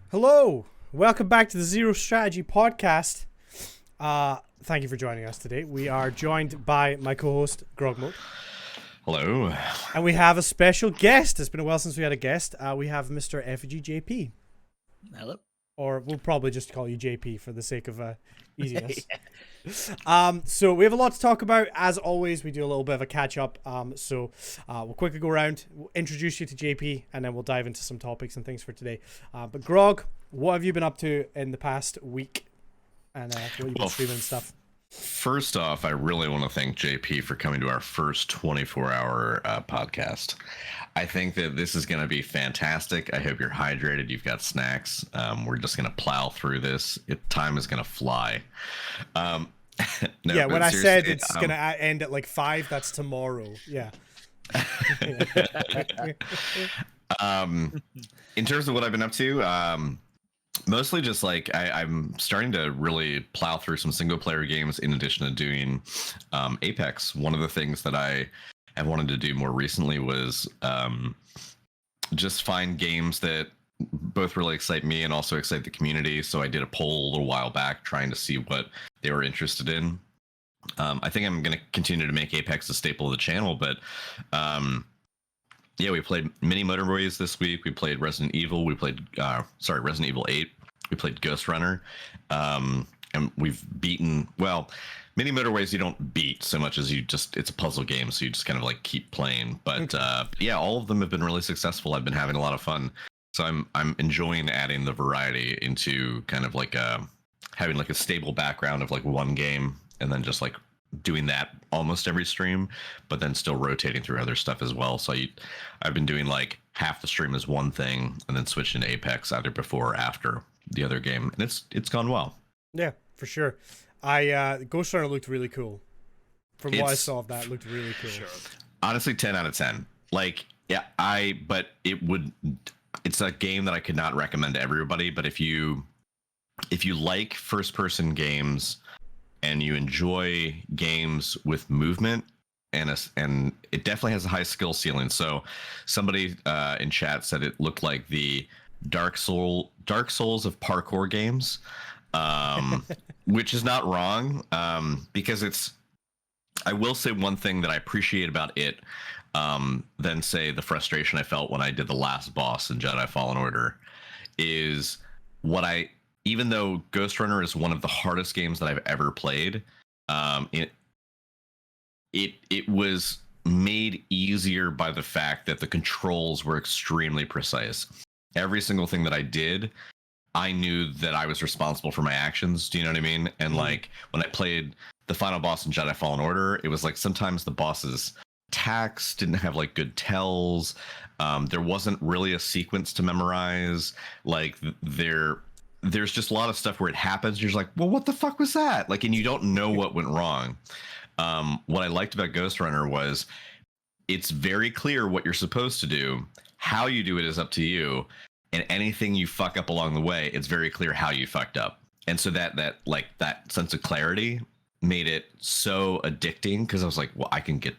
Hello, welcome back to the Zero Strategy Podcast. Thank you for joining us today. We are joined by my co-host Grogmode. Hello. And we have a special guest. It's been a while since we had a guest. We have Mr. Effigyjp. Hello. Or we'll probably just call you JP for the sake of easiness. Yeah. So we have a lot to talk about. As always, we do a little bit of a catch up. We'll quickly go around, we'll introduce you to JP, and then we'll dive into some topics and things for today. But Grog, what have you been up to in the past week? And what have you been streaming and stuff? First off, I really want to thank JP for coming to our first 24-hour podcast. I think that this is going to be fantastic. I hope you're hydrated. You've got snacks. We're just going to plow through this. Time is going to fly. No, yeah, when I said it's going to end at like 5, that's tomorrow. Yeah. In terms of what I've been up to, mostly just like I'm starting to really plow through some single player games in addition to doing Apex. One of the things that I have wanted to do more recently was just find games that both really excite me and also excite the community. So I did a poll a little while back trying to see what they were interested in. I think I'm going to continue to make Apex a staple of the channel, but yeah, we played Mini Motorways this week. We played Resident Evil. We played, Resident Evil 8. We played Ghost Runner. And we've beaten, well, Mini Motorways you don't beat so much as it's a puzzle game, so you just kind of like keep playing. But yeah, all of them have been really successful. I've been having a lot of fun. So I'm enjoying adding the variety into kind of like having like a stable background of like one game and then just like doing that almost every stream, but then still rotating through other stuff as well. So I've been doing like half the stream as one thing and then switching to Apex either before or after the other game, and it's gone well. Yeah, for sure. Ghost Runner looked really cool. From what I saw of that, it looked really cool. Sure. Honestly, 10 out of 10. Like, yeah, it's a game that I could not recommend to everybody, but if you like first person games and you enjoy games with movement, and it definitely has a high skill ceiling. So somebody in chat said it looked like the Dark Souls of parkour games, which is not wrong, because I will say one thing that I appreciate about it, than say the frustration I felt when I did the last boss in Jedi Fallen Order, is even though Ghost Runner is one of the hardest games that I've ever played, it was made easier by the fact that the controls were extremely precise. Every single thing that I did, I knew that I was responsible for my actions. Do you know what I mean? And like when I played the final boss in Jedi Fallen Order, it was like sometimes the boss's attacks didn't have like good tells. There wasn't really a sequence to memorize. Like there's just a lot of stuff where it happens. You're just like, well, what the fuck was that? Like, and you don't know what went wrong. What I liked about Ghost Runner was it's very clear what you're supposed to do. How you do it is up to you. And anything you fuck up along the way, it's very clear how you fucked up. And so that sense of clarity made it so addicting, because I was like, well, I can do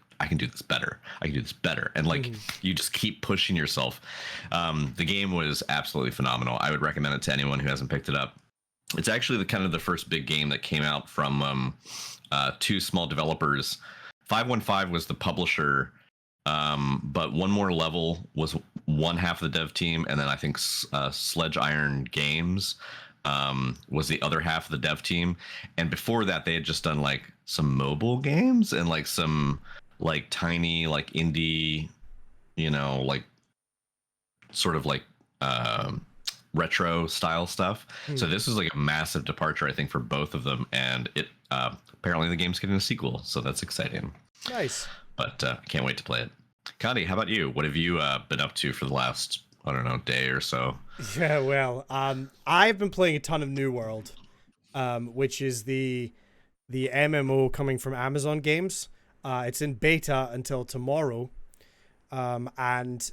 this better. I can do this better. And like, you just keep pushing yourself. The game was absolutely phenomenal. I would recommend it to anyone who hasn't picked it up. It's actually the first big game that came out from two small developers. 515 was the publisher, but One More Level was one half of the dev team, and then I think Sledge Iron Games was the other half of the dev team. And before that, they had just done like some mobile games and like some like tiny like indie, like sort of like retro style stuff. So this is like a massive departure, I think, for both of them, and it apparently the game's getting a sequel, so that's exciting. Nice. But can't wait to play it. Connie, how about you? What have you been up to for the last, I don't know, day or so? Yeah, well, I've been playing a ton of New World, which is the MMO coming from Amazon Games. It's in beta until tomorrow, and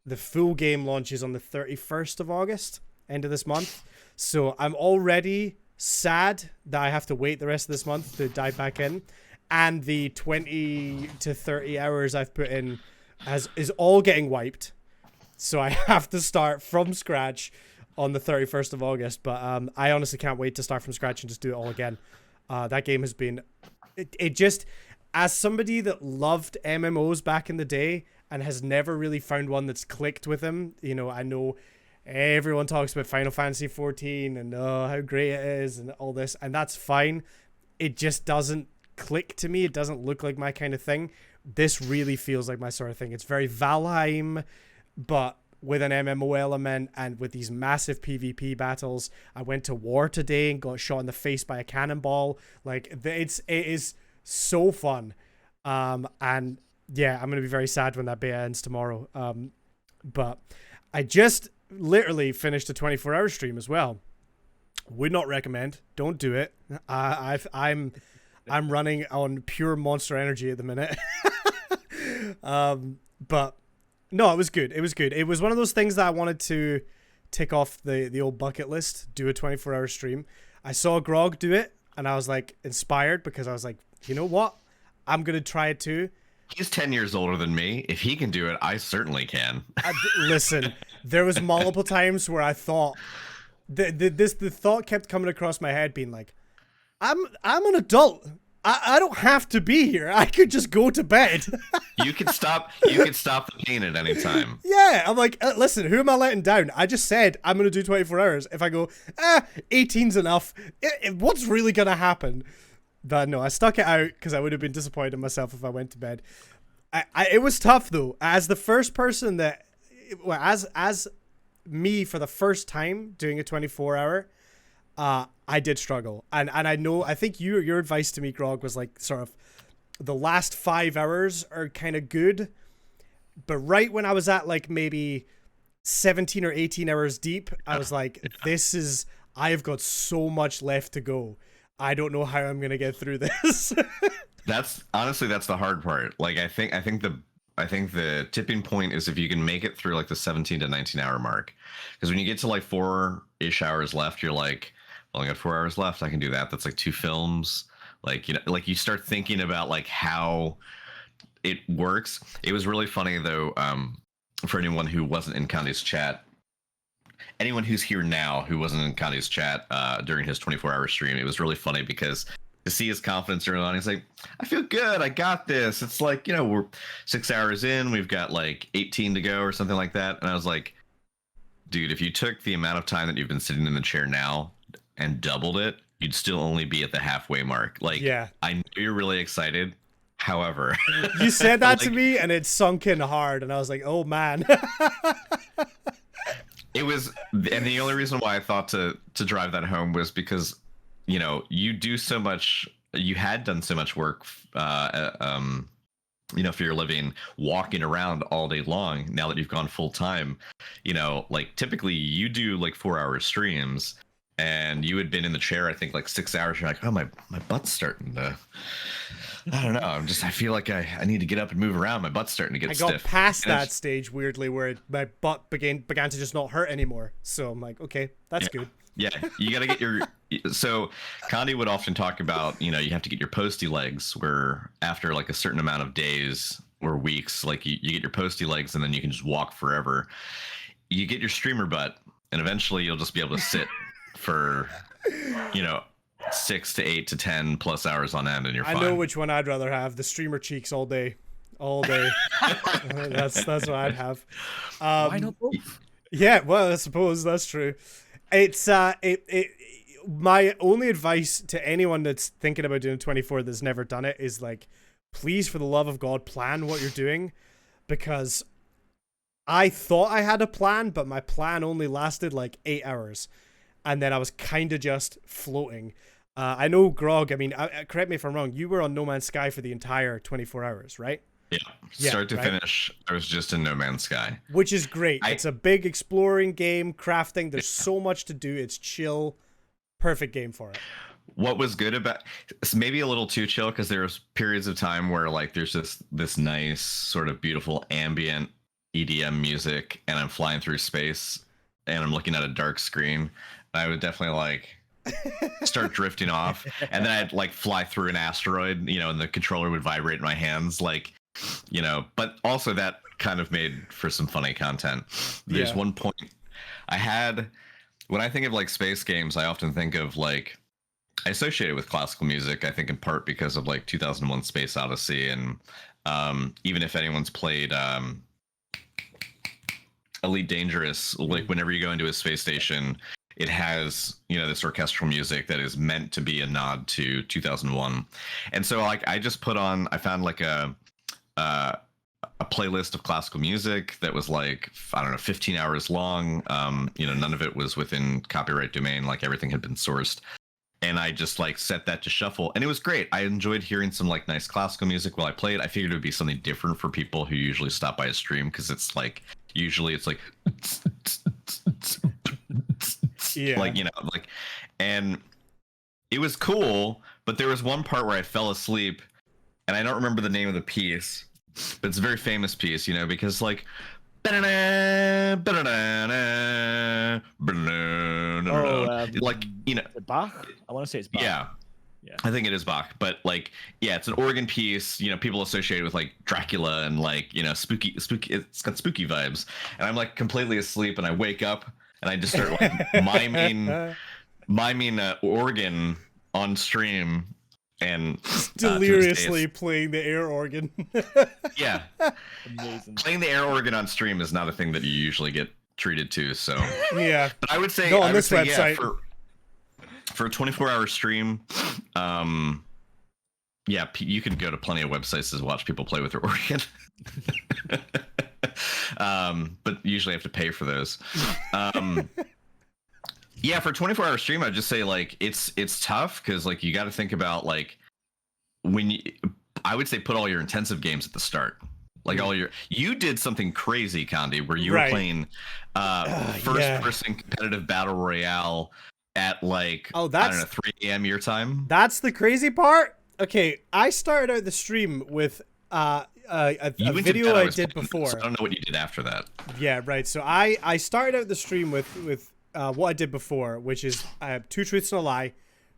the full game launches on the 31st of August, end of this month. So I'm already sad that I have to wait the rest of this month to dive back in, and the 20 to 30 hours I've put in is all getting wiped. So I have to start from scratch on the 31st of August. But I honestly can't wait to start from scratch and just do it all again. That game has been, it just, as somebody that loved MMOs back in the day and has never really found one that's clicked with him, you know, I know everyone talks about Final Fantasy 14 and how great it is and all this, and that's fine. It just doesn't click to me. It doesn't look like my kind of thing. This really feels like my sort of thing. It's very Valheim, but with an MMO element and with these massive PvP battles. I went to war today and got shot in the face by a cannonball. Like, it is so fun. And yeah, I'm going to be very sad when that beta ends tomorrow. But I just literally finished a 24-hour stream as well. Would not recommend. Don't do it. I'm running on pure Monster Energy at the minute. But no, it was good. It was good. It was one of those things that I wanted to tick off the old bucket list, do a 24-hour stream. I saw Grog do it, and I was like inspired because I was like, you know what? I'm going to try it too. He's 10 years older than me. If he can do it, I certainly can. Listen, there was multiple times where I thought, the thought kept coming across my head being like, I'm an adult. I don't have to be here. I could just go to bed. You could stop the pain at any time. Yeah, I'm like, listen, who am I letting down? I just said I'm going to do 24 hours. If I go, 18's enough, what's really going to happen? But no, I stuck it out because I would have been disappointed in myself if I went to bed. It was tough, though. As the first person that, well, as me for the first time doing a 24-hour, I did struggle. And I think your advice to me, Grog, was like sort of the last 5 hours are kind of good. But right when I was at like maybe 17 or 18 hours deep, I was like, I've got so much left to go. I don't know how I'm going to get through this. That's the hard part. Like, I think the tipping point is if you can make it through like the 17 to 19 hour mark. Because when you get to like 4-ish hours left, you're like, well, I got 4 hours left. I can do that. That's like 2 films. Like, you know, like you start thinking about like how it works. It was really funny though, for anyone who wasn't in Connie's chat, anyone who's here now who wasn't in Connie's chat during his 24-hour stream, it was really funny because to see his confidence early on, he's like, I feel good. I got this. It's like, you know, we're 6 hours in. We've got like 18 to go or something like that. And I was like, dude, if you took the amount of time that you've been sitting in the chair now and doubled it, you'd still only be at the halfway mark. Like, yeah. I know you're really excited. However, you said that to me and it sunk in hard. And I was like, oh, man. It was, and the only reason why I thought to drive that home was because, you know, you had done so much work, you know, for your living, walking around all day long. Now that you've gone full time, you know, like typically you do like 4-hour streams and you had been in the chair, I think like 6 hours. You're like, oh, my butt's starting to, I don't know. I feel like I need to get up and move around. My butt's starting to get stiff. I got past that stage weirdly where my butt began to just not hurt anymore. So I'm like, okay, that's good. Yeah, you got to get your. So Connie would often talk about, you know, you have to get your posty legs where after like a certain amount of days or weeks, like you get your posty legs and then you can just walk forever. You get your streamer butt and eventually you'll just be able to sit for, you know, 6 to 8 to 10 plus hours on end and you're fine. I know which one I'd rather have, the streamer cheeks all day. That's what I'd have. Why not both? Yeah, well, I suppose that's true. It's my only advice to anyone that's thinking about doing 24 that's never done it is like, please, for the love of God, plan what you're doing, because I thought I had a plan, but my plan only lasted like 8 hours, and then I was kind of just floating. I know, Grog, I mean, correct me if I'm wrong, you were on No Man's Sky for the entire 24 hours, right? Yeah, start to finish, I was just in No Man's Sky. Which is great. It's a big exploring game, crafting. There's so much to do. It's chill. Perfect game for it. What was good about it's maybe a little too chill because there was periods of time where like there's just this nice sort of beautiful ambient EDM music and I'm flying through space and I'm looking at a dark screen. I would definitely like start drifting off and then I'd like fly through an asteroid, you know, and the controller would vibrate in my hands, like, you know, but also that kind of made for some funny content. There's one point I had when I think of like space games, I often think of like I associate it with classical music. I think in part because of like 2001: Space Odyssey, and even if anyone's played Elite Dangerous, like whenever you go into a space station, it has this orchestral music that is meant to be a nod to 2001. And so like I found like a playlist of classical music that was like, I don't know, 15 hours long. None of it was within copyright domain, like everything had been sourced. And I just like set that to shuffle, and it was great. I enjoyed hearing some like nice classical music while I played. I figured it would be something different for people who usually stop by a stream, because it's like usually it's like Yeah. like, and it was cool, but there was one part where I fell asleep, and I don't remember the name of the piece, but it's a very famous piece, because like like Bach. I want to say it's Bach. Yeah, I think it is Bach, but like, yeah, it's an organ piece. People associated with like Dracula and like spooky. It's got spooky vibes, and I'm like completely asleep, and I wake up and I just start like miming organ on stream, and deliriously playing the air organ. Yeah, amazing. Playing the air organ on stream is not a thing that you usually get treated to. So yeah, but I would say on this website. Yeah, for a 24-hour stream, you can go to plenty of websites to watch people play with their organ. But usually have to pay for those. Yeah, for a 24-hour stream, I'd just say like it's tough, because like you got to think about like I would say put all your intensive games at the start. Like you did something crazy, Condi, where you were playing first-person competitive battle royale at like, I don't know, 3 a.m. your time. That's the crazy part. Okay, I started out the stream with a video I did before. So I don't know what you did after that. Yeah, right. So I started out the stream with what I did before, which is I have 2 truths and a lie.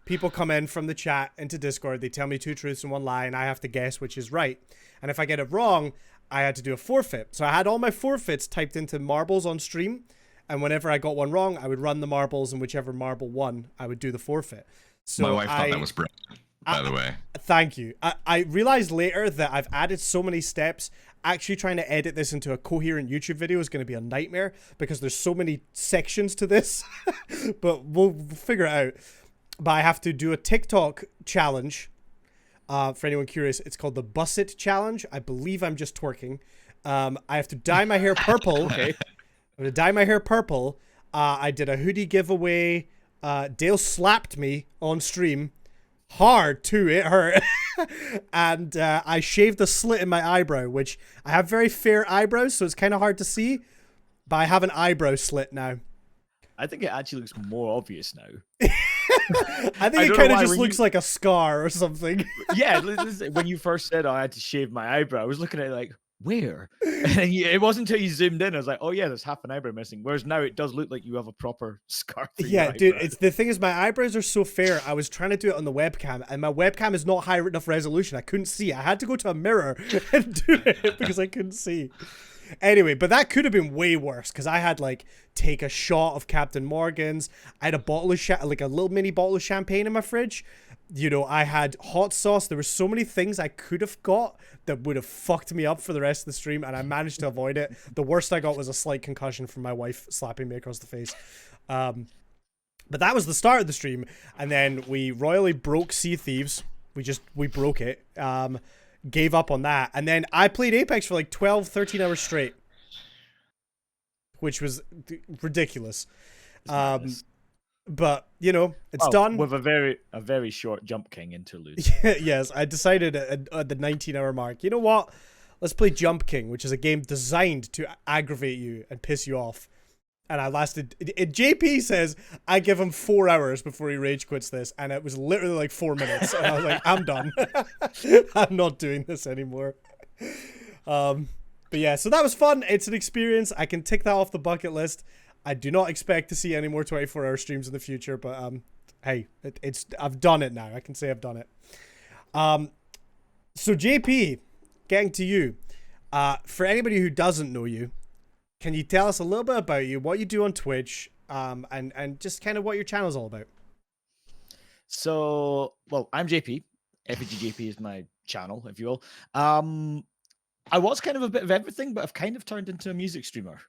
People come in from the chat into Discord. They tell me 2 truths and 1 lie, and I have to guess which is right. And if I get it wrong, I had to do a forfeit. So I had all my forfeits typed into marbles on stream. And whenever I got one wrong, I would run the marbles, and whichever marble won, I would do the forfeit. So my wife thought that was brilliant, by the way. Thank you. I realized later that I've added so many steps. Actually trying to edit this into a coherent YouTube video is going to be a nightmare, because there's so many sections to this. But we'll figure it out. But I have to do a TikTok challenge. For anyone curious, it's called the Bus It Challenge. I believe I'm just twerking. I have to dye my hair purple. Okay. I'm going to dye my hair purple. I did a hoodie giveaway. Dale slapped me on stream. Hard too, it hurt. And I shaved a slit in my eyebrow, which I have very fair eyebrows, so it's kind of hard to see. But I have an eyebrow slit now. I think it actually looks more obvious now. I think it kind of just looks like a scar or something. Yeah, when you first said I had to shave my eyebrow, I was looking at it like, where? And it wasn't until you zoomed in, I was like, oh yeah, there's half an eyebrow missing. Whereas now it does look like you have a proper scar. Yeah, dude, it's the thing is my eyebrows are so fair. I was trying to do it on the webcam, and my webcam is not high enough resolution. I couldn't see. I had to go to a mirror and do it because I couldn't see. Anyway, but that could have been way worse, because I had like take a shot of Captain Morgan's. I had a bottle of like a little mini bottle of champagne in my fridge. I had hot sauce. There were so many things I could have got that would have fucked me up for the rest of the stream, and I managed to avoid it. The worst I got was a slight concussion from my wife slapping me across the face. But that was the start of the stream, and then we royally broke Sea of Thieves. We broke it. Gave up on that, and then I played Apex for like 13 hours straight, which was ridiculous. But it's done with a very short Jump King interlude. Yes, I decided at the 19-hour mark, you know what, let's play Jump King, which is a game designed to aggravate you and piss you off. And I lasted. JP says I give him 4 hours before he rage quits this, and it was literally like 4 minutes. And I was like, I'm done. I'm not doing this anymore. But yeah, so that was fun. It's an experience. I can tick that off the bucket list. I do not expect to see any more 24-hour streams in the future, but hey, I've done it now. I can say I've done it. So JP, getting to you. For anybody who doesn't know you, can you tell us a little bit about you, what you do on Twitch, and just kind of what your channel's all about. So, well, I'm JP. Effigyjp is my channel, if you will. I was kind of a bit of everything, but I've kind of turned into a music streamer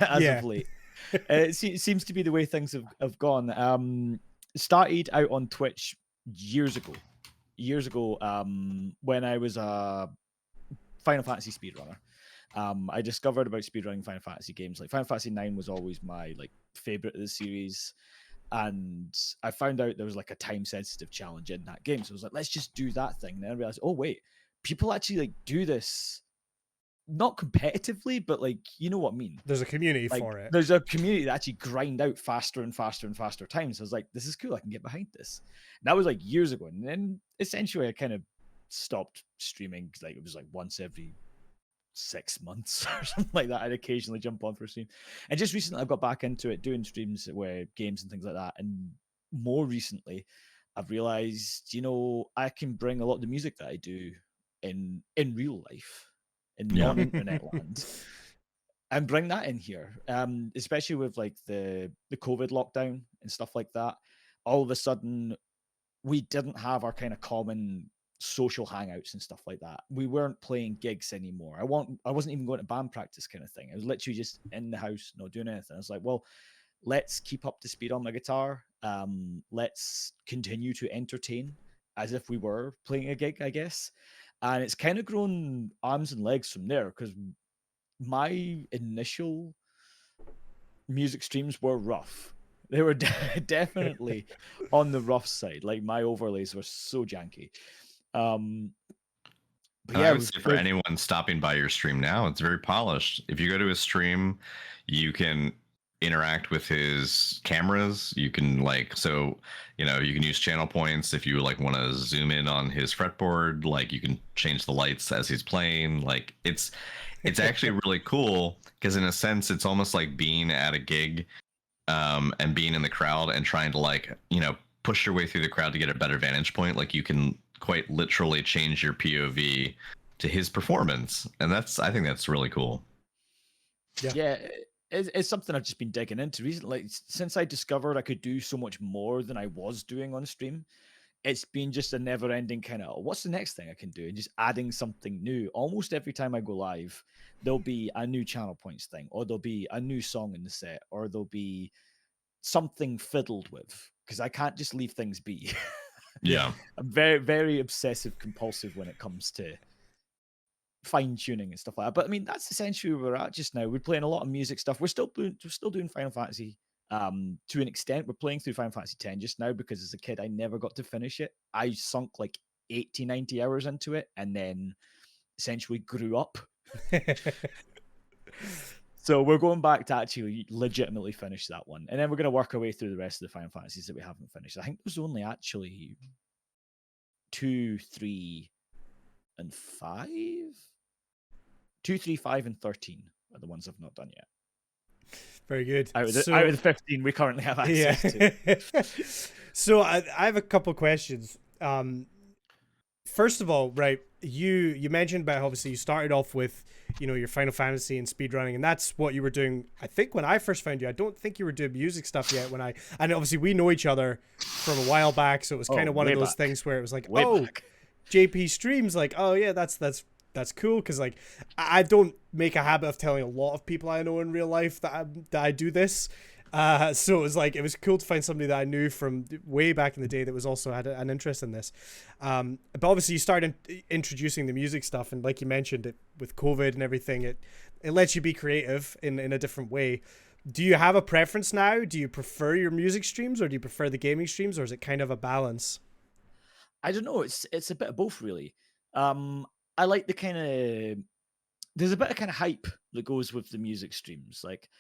as Yeah. of late. It seems to be the way things have gone. Started out on Twitch years ago. When I was a Final Fantasy speedrunner. I discovered about speedrunning Final Fantasy games. Like Final Fantasy 9 was always my like favorite of the series. And I found out there was like a time sensitive challenge in that game. So I was like, let's just do that thing. And then I realized, oh wait, people actually like do this not competitively, but like you know what I mean. There's a community Like for it. there's a community that actually grind out faster and faster and faster times. So I was like, this is cool. I can get behind this. And that was like years ago. And then essentially I kind of stopped streaming. Like it was like once every 6 months or something like that. I'd occasionally jump on for a stream. And just recently I've got back into it, doing streams where games and things like that. And more recently, I've realized, you know, I can bring a lot of the music that I do in real life, in non-internet land, and bring that in here. Especially with like the COVID lockdown and stuff like that. All of a sudden, we didn't have our kind of common social hangouts and stuff like that. We weren't playing gigs anymore. I wasn't even going to band practice kind of thing. I was literally just in the house, not doing anything. I was like, well, let's keep up to speed on my guitar. Let's continue to entertain as if we were playing a gig, I guess. And it's kind of grown arms and legs from there because my initial music streams were rough. They were definitely on the rough side. Like my overlays were so janky. But yeah, I would say for anyone stopping by your stream now, it's very polished. If you go to his stream, you can interact with his cameras. You can you can use channel points if you like want to zoom in on his fretboard. Like you can change the lights as he's playing. Like it's actually really cool because in a sense, it's almost like being at a gig, and being in the crowd and trying to push your way through the crowd to get a better vantage point. Like you can quite literally change your POV to his performance, and I think that's really cool. Yeah, it's something I've just been digging into recently. Like, since I discovered I could do so much more than I was doing on stream, it's been just a never-ending kind of what's the next thing I can do, and just adding something new. Almost every time I go live, there'll be a new channel points thing, or there'll be a new song in the set, or there'll be something fiddled with, because I can't just leave things be. Yeah. I'm very, very obsessive compulsive when it comes to fine tuning and stuff like that. But I mean, that's essentially where we're at just now. We're playing a lot of music stuff. We're still doing Final Fantasy to an extent. We're playing through Final Fantasy 10 just now because as a kid, I never got to finish it. I sunk like 80, 90 hours into it and then essentially grew up. So we're going back to actually legitimately finish that one. And then we're going to work our way through the rest of the Final Fantasies that we haven't finished. I think there's only actually 2, 3, and 5? 2, 3, 5, and 13 are the ones I've not done yet. Very good. Out of the 15 we currently have access to. So I have a couple questions. First of all, right, you mentioned about obviously you started off with, your Final Fantasy and speedrunning, and that's what you were doing. I think when I first found you, I don't think you were doing music stuff yet and obviously we know each other from a while back, so it was kind of one of those things where it was like, JP streams, like, oh yeah, that's cool, because like I don't make a habit of telling a lot of people I know in real life that I do this. So it was cool to find somebody that I knew from way back in the day that was also had an interest in this. But obviously you started introducing the music stuff, and like you mentioned, with COVID and everything, it lets you be creative in a different way. Do you have a preference now? Do you prefer your music streams, or do you prefer the gaming streams, or is it kind of a balance? I don't know. It's a bit of both, really. I like the kind of there's a bit of kind of hype that goes with the music streams, like.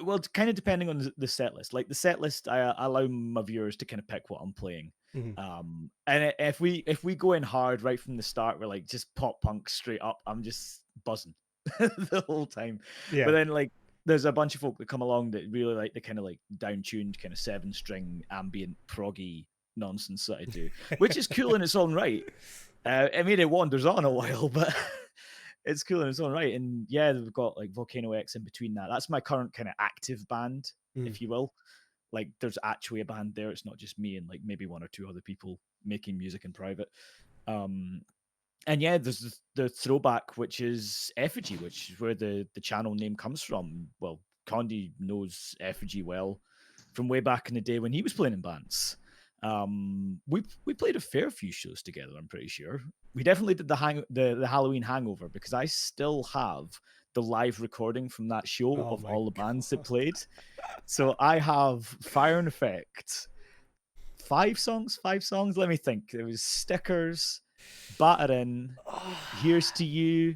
Well, kind of depending on the set list. Like the set list, I allow my viewers to kind of pick what I'm playing. Mm-hmm. And if we go in hard right from the start, we're like just pop punk straight up. I'm just buzzing the whole time. Yeah. But then like there's a bunch of folk that come along that really like the kind of like down-tuned kind of 7-string ambient proggy nonsense that I do, which is cool in its own right. I mean, it wanders on a while, but it's cool in its own right. And yeah, we've got like Volcano X in between that. That's my current kind of active band, if you will. Like there's actually a band there. It's not just me and like maybe one or two other people making music in private. And yeah, there's the throwback, which is Effigy, which is where the channel name comes from. Well, Condi knows Effigy well from way back in the day when he was playing in bands. We played a fair few shows together. I'm pretty sure we definitely did the Halloween Hangover, because I still have the live recording from that show Oh of my all the bands that God. played. So I have Fire and Effect, five songs. Let me think. There was Stickers, Battering, Here's to You,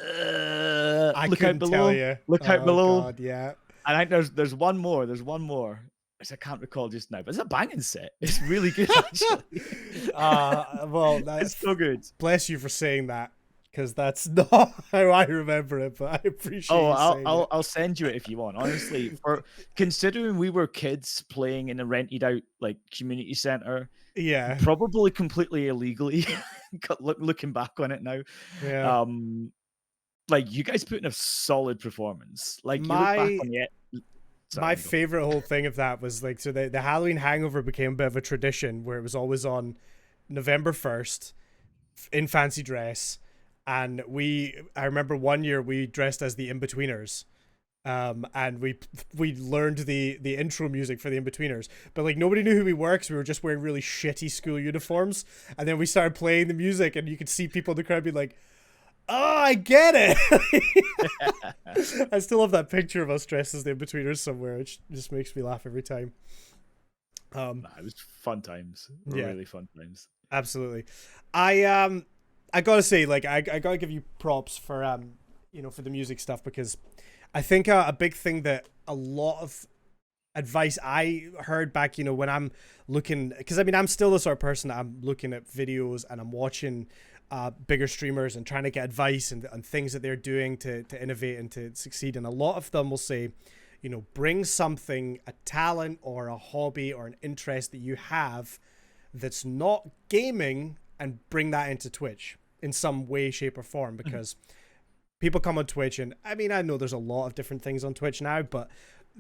I Look Out couldn't tell Below, you. Look Out Oh Below. God, yeah. And I think there's one more. Which I can't recall just now, but it's a banging set. It's really good, actually. Well, It's so good. bless you for saying that, because that's not how I remember it. But I appreciate Oh, you saying it. I'll send you it if you want. Honestly, for considering we were kids playing in a rented out like community center, Yeah, probably completely illegally. Looking back on it now, yeah. like you guys put in a solid performance. Like you look back My on it. Sorry, my let me go. favorite whole thing of that was like, so the Halloween Hangover became a bit of a tradition where it was always on November 1st in fancy dress, and I remember one year we dressed as the In-Betweeners. And we learned the intro music for the In-Betweeners, but like nobody knew who we were because we were just wearing really shitty school uniforms. And then we started playing the music, and you could see people in the crowd be like, "Oh, I get it." I still have that picture of us dressed as the In-Betweeners somewhere, which just makes me laugh every time. Nah, it was fun times. Yeah. Really fun times. Absolutely. I gotta say, like, I gotta give you props for for the music stuff, because I think a big thing that a lot of advice I heard back, when I'm looking, because I mean, I'm still the sort of person that I'm looking at videos and I'm watching bigger streamers and trying to get advice and things that they're doing to innovate and to succeed. And a lot of them will say, bring something, a talent or a hobby or an interest that you have that's not gaming, and bring that into Twitch in some way, shape, or form, because people come on Twitch, and I mean, I know there's a lot of different things on Twitch now, but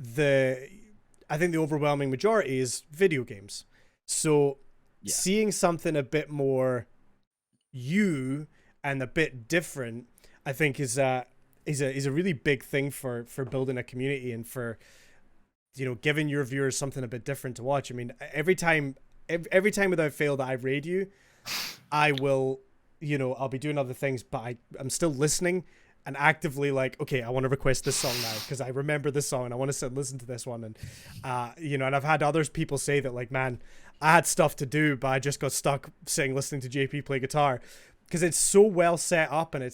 I think the overwhelming majority is video games. So seeing something a bit more you and a bit different, I think is a really big thing for building a community and for giving your viewers something a bit different to watch. I mean, every time without fail that I raid you, I will, I'll be doing other things, but I'm still listening and actively like, okay, I want to request this song now because I remember this song and I want to listen to this one. And, and I've had other people say that, like, man, I had stuff to do, but I just got stuck listening to JP play guitar, because it's so well set up, and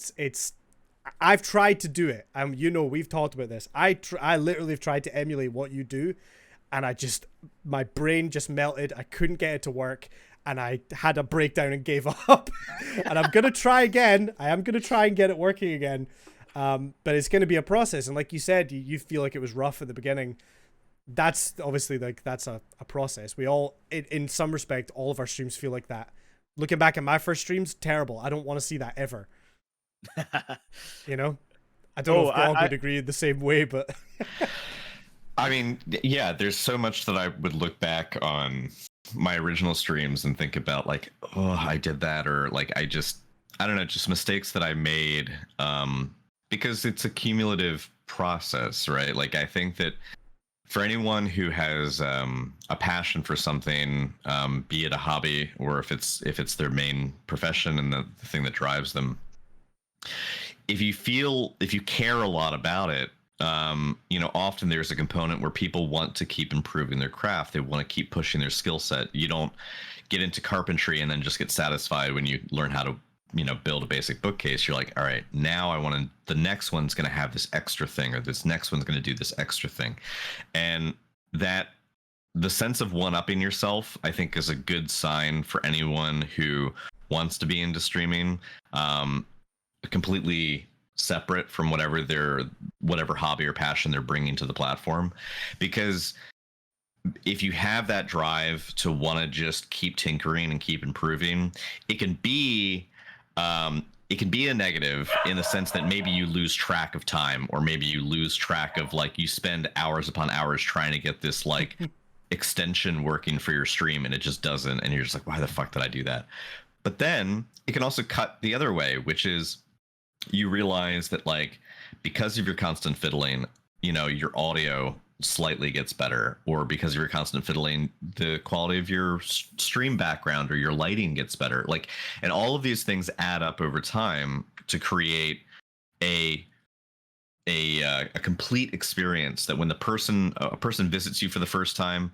I've tried to do it. We've talked about this. I literally have tried to emulate what you do, and my brain just melted. I couldn't get it to work, and I had a breakdown and gave up. And I'm gonna try again. I am gonna try and get it working again, but it's gonna be a process. And like you said, you feel like it was rough at the beginning. That's obviously that's a process. We all, in some respect, all of our streams feel like that. Looking back at my first streams, terrible. I don't want to see that ever. I don't know if Grog would agree the same way, but I mean, yeah, there's so much that I would look back on my original streams and think about, like, oh, I did that, or like I don't know, just mistakes that I made, because it's a cumulative process, right? Like, I think that for anyone who has a passion for something, be it a hobby or if it's their main profession and the thing that drives them, if you care a lot about it, often there's a component where people want to keep improving their craft. They want to keep pushing their skill set. You don't get into carpentry and then just get satisfied when you learn how to, build a basic bookcase. You're like, all right, now the next one's going to have this extra thing, or this next one's going to do this extra thing. And that the sense of one-upping yourself, I think, is a good sign for anyone who wants to be into streaming, completely separate from whatever hobby or passion they're bringing to the platform. Because if you have that drive to want to just keep tinkering and keep improving, it can be it can be a negative in the sense that maybe you lose track of time, or maybe you lose track of like you spend hours upon hours trying to get this like extension working for your stream and it just doesn't, and you're just like, why the fuck did I do that? But then it can also cut the other way, which is you realize that like because of your constant fiddling, you know, your audio slightly gets better, or because of your constant fiddling, the quality of your stream background or your lighting gets better. Like, and all of these things add up over time to create a complete experience that when a person visits you for the first time,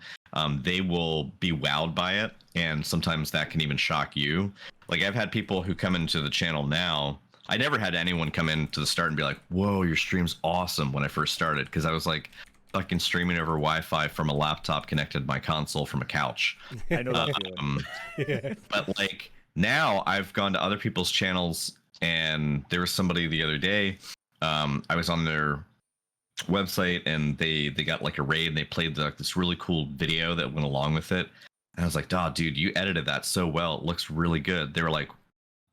they will be wowed by it, and sometimes that can even shock you. Like I've had people who come into the channel now. I never had anyone come in to the start and be like, "Whoa, your stream's awesome." When I first started, because I was like fucking streaming over Wi-Fi from a laptop connected to my console from a couch. I know that feeling. Yeah. But like now, I've gone to other people's channels, and there was somebody the other day. I was on their website, and they got like a raid, and they played like this really cool video that went along with it. And I was like, "Oh, dude, you edited that so well. It looks really good." They were like,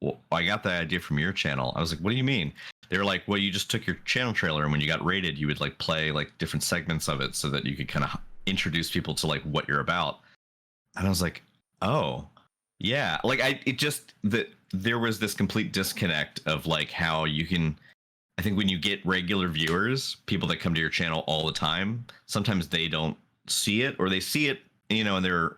"Well, I got that idea from your channel." I was like, "What do you mean?" They were like, "Well, you just took your channel trailer, and when you got rated, you would like play like different segments of it so that you could kind of introduce people to like what you're about." And I was like, "Oh, yeah." Like there was this complete disconnect of like how you can. I think when you get regular viewers, people that come to your channel all the time, sometimes they don't see it, or they see it, you know, and they're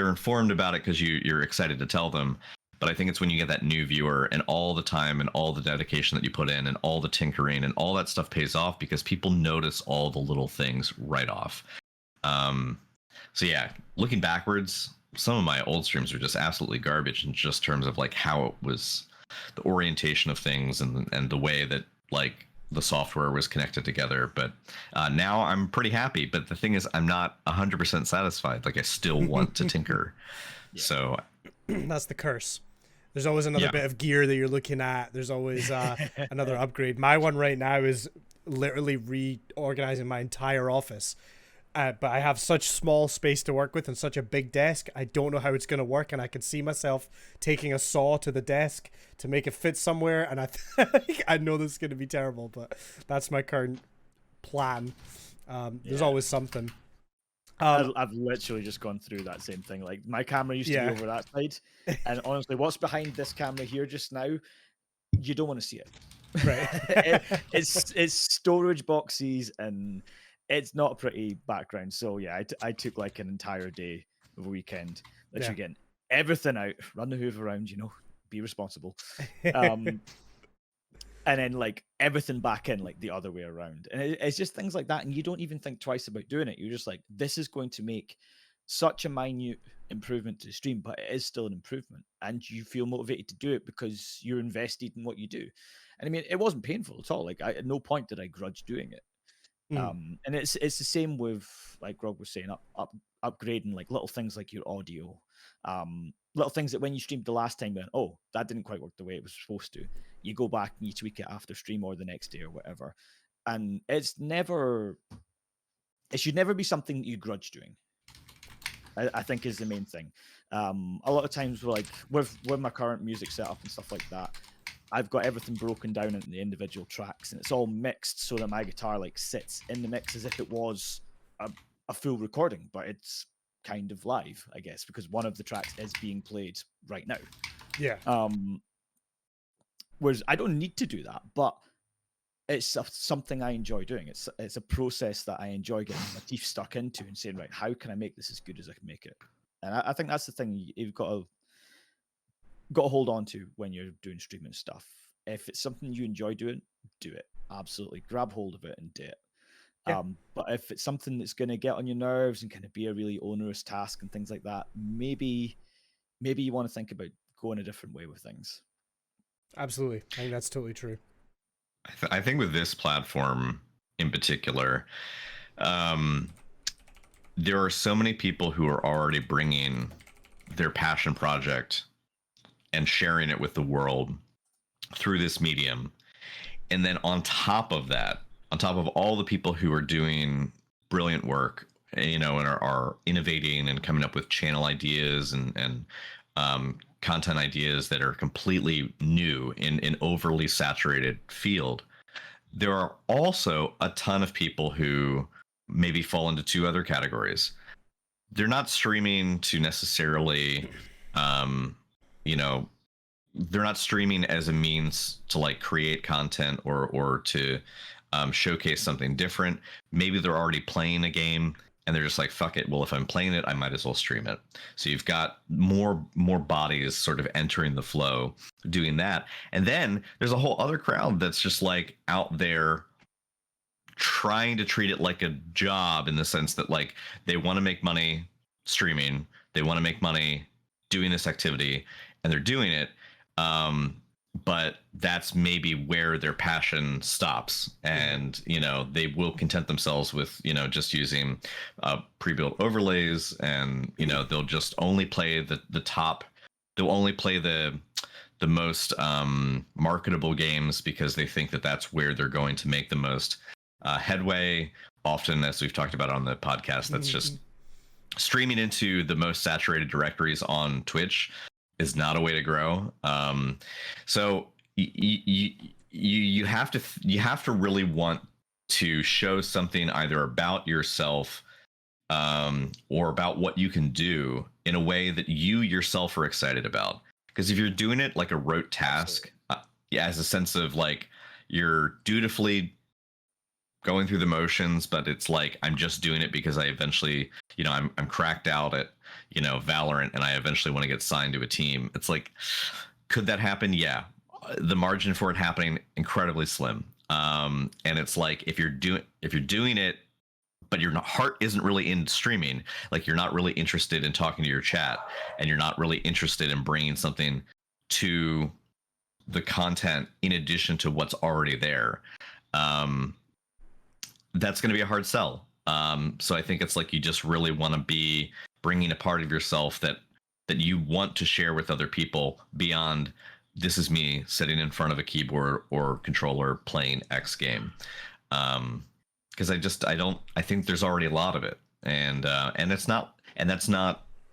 informed about it because you're excited to tell them. But I think it's when you get that new viewer and all the time and all the dedication that you put in and all the tinkering and all that stuff pays off, because people notice all the little things right off. So yeah, looking backwards, some of my old streams are just absolutely garbage in just terms of like how it was, the orientation of things, and the way that like the software was connected together. But now I'm pretty happy. But the thing is, I'm not 100% satisfied. Like I still want to tinker. Yeah. So that's the curse. There's always another bit of gear that you're looking at. There's always another upgrade. My one right now is literally reorganizing my entire office. But I have such small space to work with and such a big desk. I don't know how it's going to work, and I can see myself taking a saw to the desk to make it fit somewhere. And I know this is going to be terrible, but that's my current plan. There's always something. I've literally just gone through that same thing. Like my camera used to be over that side, and honestly, what's behind this camera here just now, you don't want to see it. Right? It's storage boxes, and it's not a pretty background. So yeah, I took like an entire day of a weekend, literally getting everything out, run the hoover around, you know, be responsible. And then like everything back in like the other way around. And it's just things like that. And you don't even think twice about doing it. You're just like, this is going to make such a minute improvement to the stream, but it is still an improvement. And you feel motivated to do it because you're invested in what you do. And I mean, it wasn't painful at all. Like at no point did I grudge doing it. And it's the same with, like Grog was saying, upgrading like little things like your audio, little things that when you streamed the last time, went, oh, that didn't quite work the way it was supposed to. You go back and you tweak it after stream or the next day or whatever, and it should never be something that you grudge doing. I think is the main thing. A lot of times, like with my current music setup and stuff like that, I've got everything broken down into the individual tracks, and it's all mixed so that my guitar like sits in the mix as if it was a full recording, but it's kind of live, I guess, because one of the tracks is being played right now. Yeah. Whereas I don't need to do that, but it's something I enjoy doing. It's a process that I enjoy getting my teeth stuck into and saying, right, how can I make this as good as I can make it? And I think that's the thing you've got to hold on to when you're doing streaming stuff. If it's something you enjoy doing, do it. Absolutely. Grab hold of it and do it. Yeah. But if it's something that's going to get on your nerves and kind of be a really onerous task and things like that, maybe you want to think about going a different way with things. Absolutely. I think that's totally true. I think with this platform in particular, there are so many people who are already bringing their passion project and sharing it with the world through this medium. And then on top of that, on top of all the people who are doing brilliant work, you know, and are innovating and coming up with channel ideas and content ideas that are completely new in an overly saturated field. There are also a ton of people who maybe fall into two other categories. They're not streaming to necessarily, you know, they're not streaming as a means to like create content or to showcase something different. Maybe they're already playing a game and they're just like, fuck it. Well, if I'm playing it, I might as well stream it. So you've got more bodies sort of entering the flow doing that. And then there's a whole other crowd that's just like out there trying to treat it like a job, in the sense that like they want to make money streaming, they want to make money doing this activity, and they're doing it. But that's maybe where their passion stops, and they will content themselves with just using pre-built overlays, and they'll just only play the top, they'll only play the most marketable games, because they think that that's where they're going to make the most headway. Often, as we've talked about on the podcast, that's just streaming into the most saturated directories on Twitch is not a way to grow. So you have to really want to show something either about yourself or about what you can do in a way that you yourself are excited about. Because if you're doing it like a rote task, as a sense of like you're dutifully going through the motions, but it's like I'm just doing it because I eventually, I'm cracked out at Valorant, and I eventually want to get signed to a team. It's like, could that happen? Yeah, the margin for it happening incredibly slim. And it's like if you're doing it, but your heart isn't really in streaming, like you're not really interested in talking to your chat, and you're not really interested in bringing something to the content in addition to what's already there. That's going to be a hard sell. So I think it's like you just really want to be bringing a part of yourself that you want to share with other people beyond this is me sitting in front of a keyboard or controller playing X game. Because I think there's already a lot of it, and that's not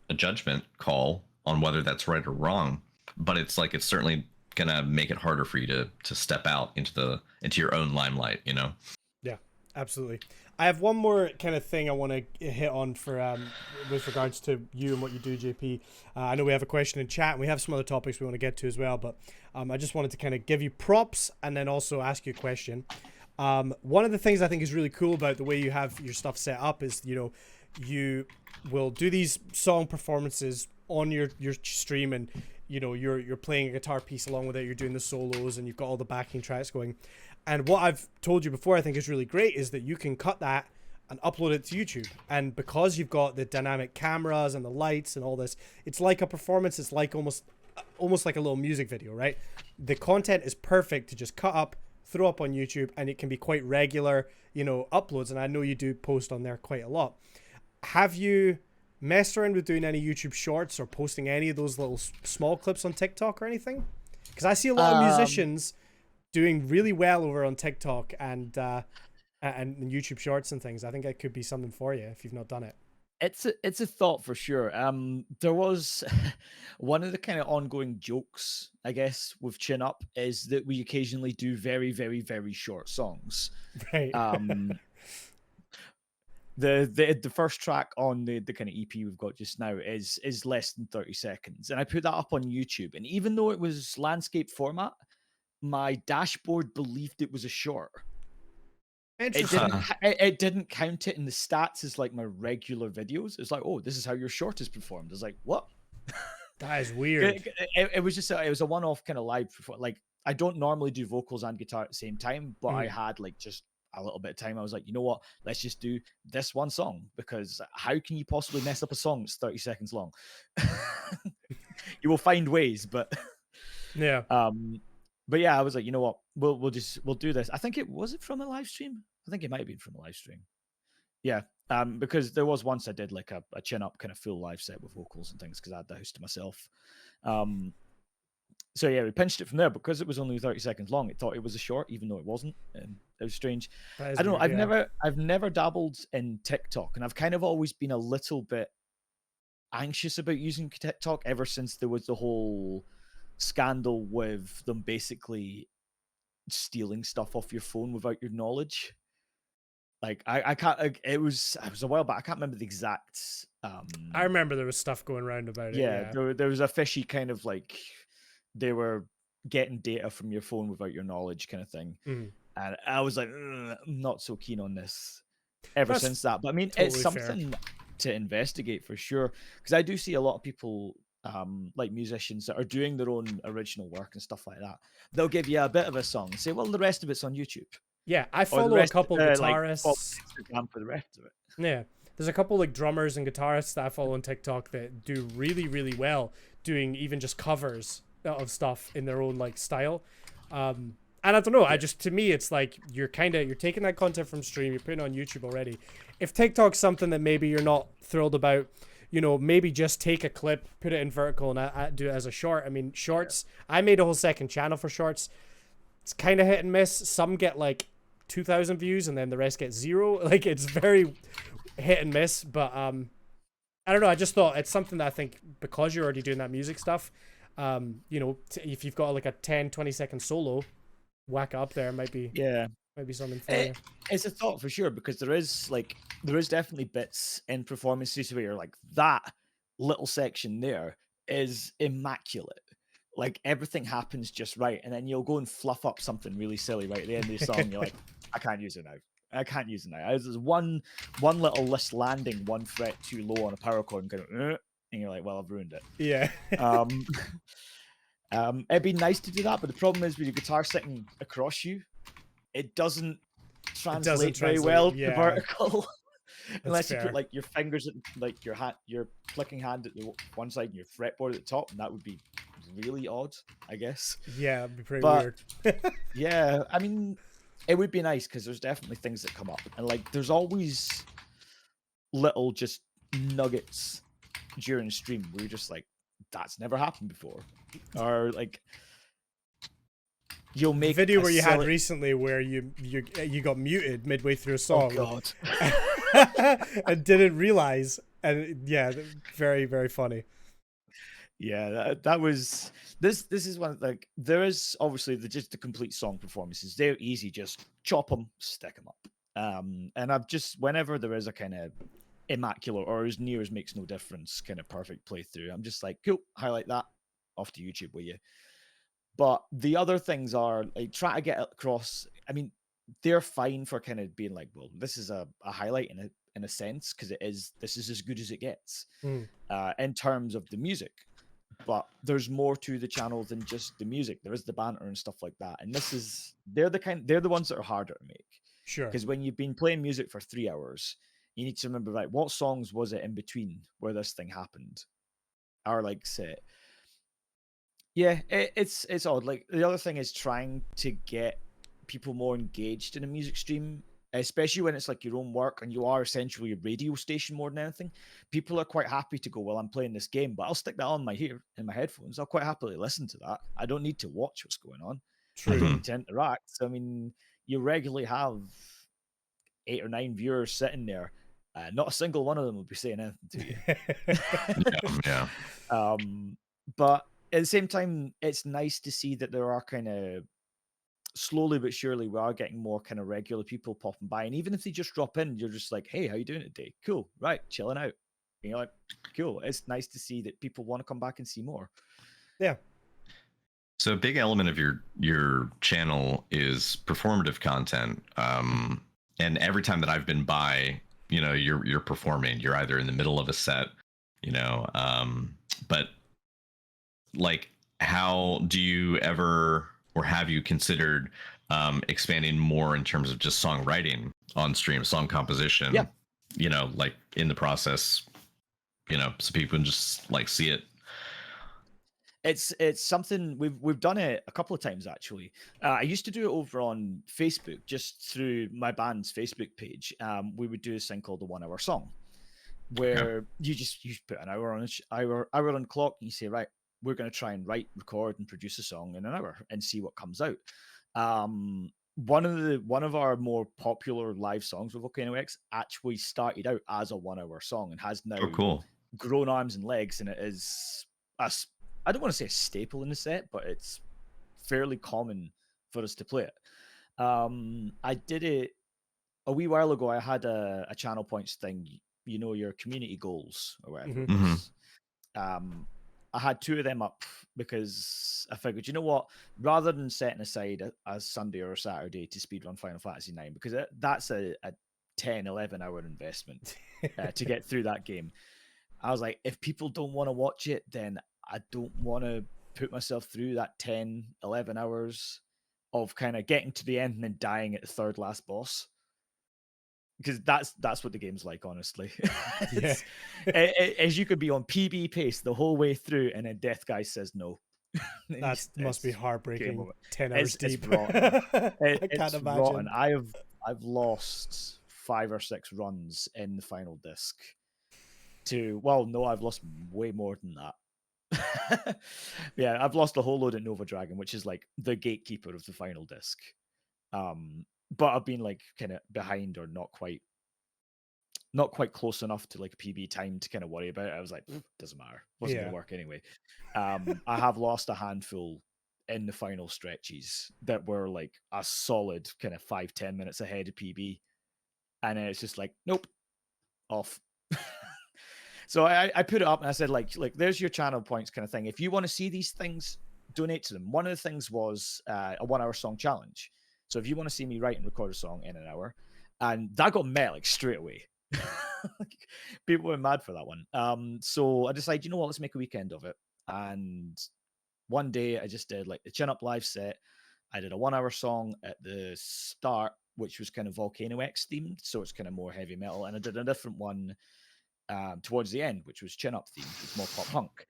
a judgment call on whether that's right or wrong, but it's like it's certainly gonna make it harder for you to step out into your own limelight. Yeah, absolutely. I have one more kind of thing I want to hit on for with regards to you and what you do, JP. I know we have a question in chat, and we have some other topics we want to get to as well, but I just wanted to kind of give you props and then also ask you a question. One of the things I think is really cool about the way you have your stuff set up is, you will do these song performances on your stream, and you're playing a guitar piece along with it, you're doing the solos, and you've got all the backing tracks going. And what I've told you before I think is really great is that you can cut that and upload it to YouTube. And because you've got the dynamic cameras and the lights and all this, it's like a performance. It's like almost like a little music video, right? The content is perfect to just cut up, throw up on YouTube, and it can be quite regular, uploads. And I know you do post on there quite a lot. Have you messed around with doing any YouTube shorts or posting any of those little small clips on TikTok or anything? Because I see a lot of musicians doing really well over on TikTok and YouTube shorts and things. I think it could be something for you if you've not done it. It's a thought for sure. There was one of the kind of ongoing jokes, I guess, with Chin Up is that we occasionally do very, very, very short songs. Right. The first track on the kind of EP we've got just now is less than 30 seconds, and I put that up on YouTube. And even though it was landscape format, my dashboard believed it was a short. It didn't count it in the stats as like my regular videos. It's like, oh, this is how your short is performed. It's like, what? That is weird. It was just it was a one-off kind of live. Like, I don't normally do vocals and guitar at the same time, but I had like just a little bit of time. I was like, you know what? Let's just do this one song, because how can you possibly mess up a song that's 30 seconds long? You will find ways, but yeah. But yeah, I was like, you know what? We'll do this. I think it from a live stream. I think it might have been from a live stream. Yeah. Because there was once I did like a Chin Up kind of full live set with vocals and things, because I had the house to myself. So yeah, we pinched it from there because it was only 30 seconds long. It thought it was a short, even though it wasn't. And it was strange. I don't know. I've never dabbled in TikTok, and I've kind of always been a little bit anxious about using TikTok ever since there was the whole scandal with them basically stealing stuff off your phone without your knowledge. Like I can't. Like, it was a while back. I can't remember the exact. I remember there was stuff going around about it. Yeah, Yeah. there was a fishy kind of like they were getting data from your phone without your knowledge kind of thing. Mhm. And I was like, "Ugh, I'm not so keen on this ever That's since that. But I mean, it's totally fair. something to investigate for sure. Because I do see a lot of people, like musicians that are doing their own original work and stuff like that. They'll give you a bit of a song and say, well, the rest of it's on YouTube. Yeah, I Or the follow a rest, couple like, follow guitarists. Instagram for the rest of it. Yeah, there's a couple like drummers and guitarists that I follow on TikTok that do really, really well doing even just covers of stuff in their own like style. And I don't know, I just, to me, it's like you're taking that content from stream, you're putting it on YouTube already. If TikTok's something that maybe you're not thrilled about, you know, maybe just take a clip, put it in vertical, and I do it as a short. I mean, shorts. I made a whole second channel for shorts. It's kind of hit and miss. Some get like 2,000 views and then the rest get 0. Like, it's very hit and miss. But I don't know, I just thought it's something that I think, because you're already doing that music stuff, you know, if you've got like a 10-20 second solo, whack it up there, might be something for you. It's a thought for sure, because there is definitely bits in performances where you're like, that little section there is immaculate. Like, everything happens just right, and then you'll go and fluff up something really silly right at the end of the song. You're like, I can't use it now. I can't use it now. There's one little list landing 1 fret too low on a power chord, and kind of, and you're like, well, I've ruined it. Yeah. It'd be nice to do that, but the problem is with your guitar sitting across you, it doesn't translate very well to vertical. Unless you put like your fingers at like your flicking hand at the one side and your fretboard at the top, and that would be really odd, I guess. Yeah, it'd be pretty weird. Yeah, I mean, it would be nice, because there's definitely things that come up, and like there's always little just nuggets during stream where you're just like, that's never happened before, or like you'll make a video where you had recently where you got muted midway through a song. Oh god. And didn't realize, and yeah, very, very funny. Yeah, that was this is one, like, there is obviously just the complete song performances. They're easy, just chop them, stick them up. And I've just, whenever there is a kind of immaculate or as near as makes no difference kind of perfect playthrough, I'm just like, cool, highlight that, off to YouTube with you. But the other things are like, try to get across. I mean, they're fine for kind of being like, well, this is a highlight in a sense, because this is as good as it gets in terms of the music. But there's more to the channel than just the music. There is the banter and stuff like that. And they're the ones that are harder to make. Sure. Because when you've been playing music for 3 hours, you need to remember, right, what songs was it in between where this thing happened? Or like, say, yeah, it's odd. Like, the other thing is trying to get people more engaged in a music stream, especially when it's like your own work and you are essentially a radio station more than anything. People are quite happy to go, well, I'm playing this game, but I'll stick that on in my headphones. I'll quite happily listen to that. I don't need to watch what's going on. True. I don't need to interact. So, I mean, you regularly have 8 or 9 viewers sitting there. Not a single one of them will be saying anything to you. Yeah. But at the same time, it's nice to see that there are kind of, slowly but surely, we are getting more kind of regular people popping by. And even if they just drop in, you're just like, hey, how you doing today? Cool. Right. Chilling out. And you're like, cool. It's nice to see that people want to come back and see more. Yeah. So a big element of your channel is performative content. And every time that I've been by, you know, you're performing, you're either in the middle of a set, you know, but like, how do you ever, or have you considered expanding more in terms of just songwriting on stream, song composition? Yeah. You know, like in the process, you know, so people can just like see it. It's something we've done it a couple of times, actually. I used to do it over on Facebook, just through my band's Facebook page. We would do this thing called the 1 hour song, where you put an hour on hour on the clock, and you say, right, we're going to try and write, record, and produce a song in an hour and see what comes out. One of our more popular live songs with Volcano X actually started out as a 1 hour song and has now grown arms and legs, and it is I don't want to say a staple in the set, but it's fairly common for us to play it. I did it a wee while ago. I had a channel points thing, your community goals or whatever Mhm. it was. I had 2 of them up because I figured, you know what, rather than setting aside a Sunday or a Saturday to speedrun Final Fantasy 9, because that's a 10, 11-hour investment to get through that game. I was like, if people don't want to watch it, then I don't want to put myself through that 10, 11 hours of kind of getting to the end and then dying at the third last boss. Because that's what the game's like, honestly. Yeah. As you could be on PB pace the whole way through, and then Death Guy says no. That must be heartbreaking. 10 hours It's deep. rotten. I can't It's imagine. rotten. I've lost 5 or 6 runs in the final disc. No, I've lost way more than that. Yeah, I've lost a whole load at Nova Dragon, which is like the gatekeeper of the final disc. But I've been like kind of behind or not quite close enough to like a PB time to kind of worry about it. I was like, doesn't matter. Wasn't Yeah. gonna work anyway. I have lost a handful in the final stretches that were like a solid kind of 5-10 minutes ahead of PB. And then it's just like, nope, off. So I put it up and I said, like there's your channel points kind of thing. If you want to see these things, donate to them. One of the things was a 1-hour song challenge. So if you want to see me write and record a song in an hour, and that got met like straight away. People were mad for that one. So I decided, you know what, let's make a weekend of it. And one day I just did like the Chin Up live set. I did a 1-hour song at the start, which was kind of Volcano X themed, so it's kind of more heavy metal. And I did a different one towards the end, which was Chin Up themed. It's more pop punk.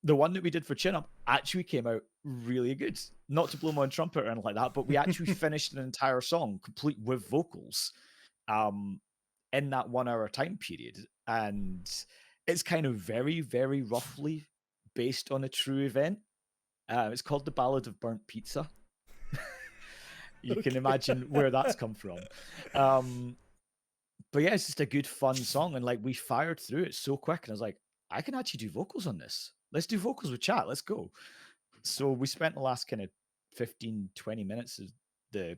The one that we did for Chin Up actually came out really good. Not to blow my own trumpet or anything like that, but we actually finished an entire song complete with vocals in that 1-hour time period. And it's kind of very, very roughly based on a true event. It's called The Ballad of Burnt Pizza. You can imagine where that's come from. But yeah, it's just a good, fun song. And like we fired through it so quick. And I was like, I can actually do vocals on this. Let's do vocals with chat. Let's go. So we spent the last kind of 15, 20 minutes of the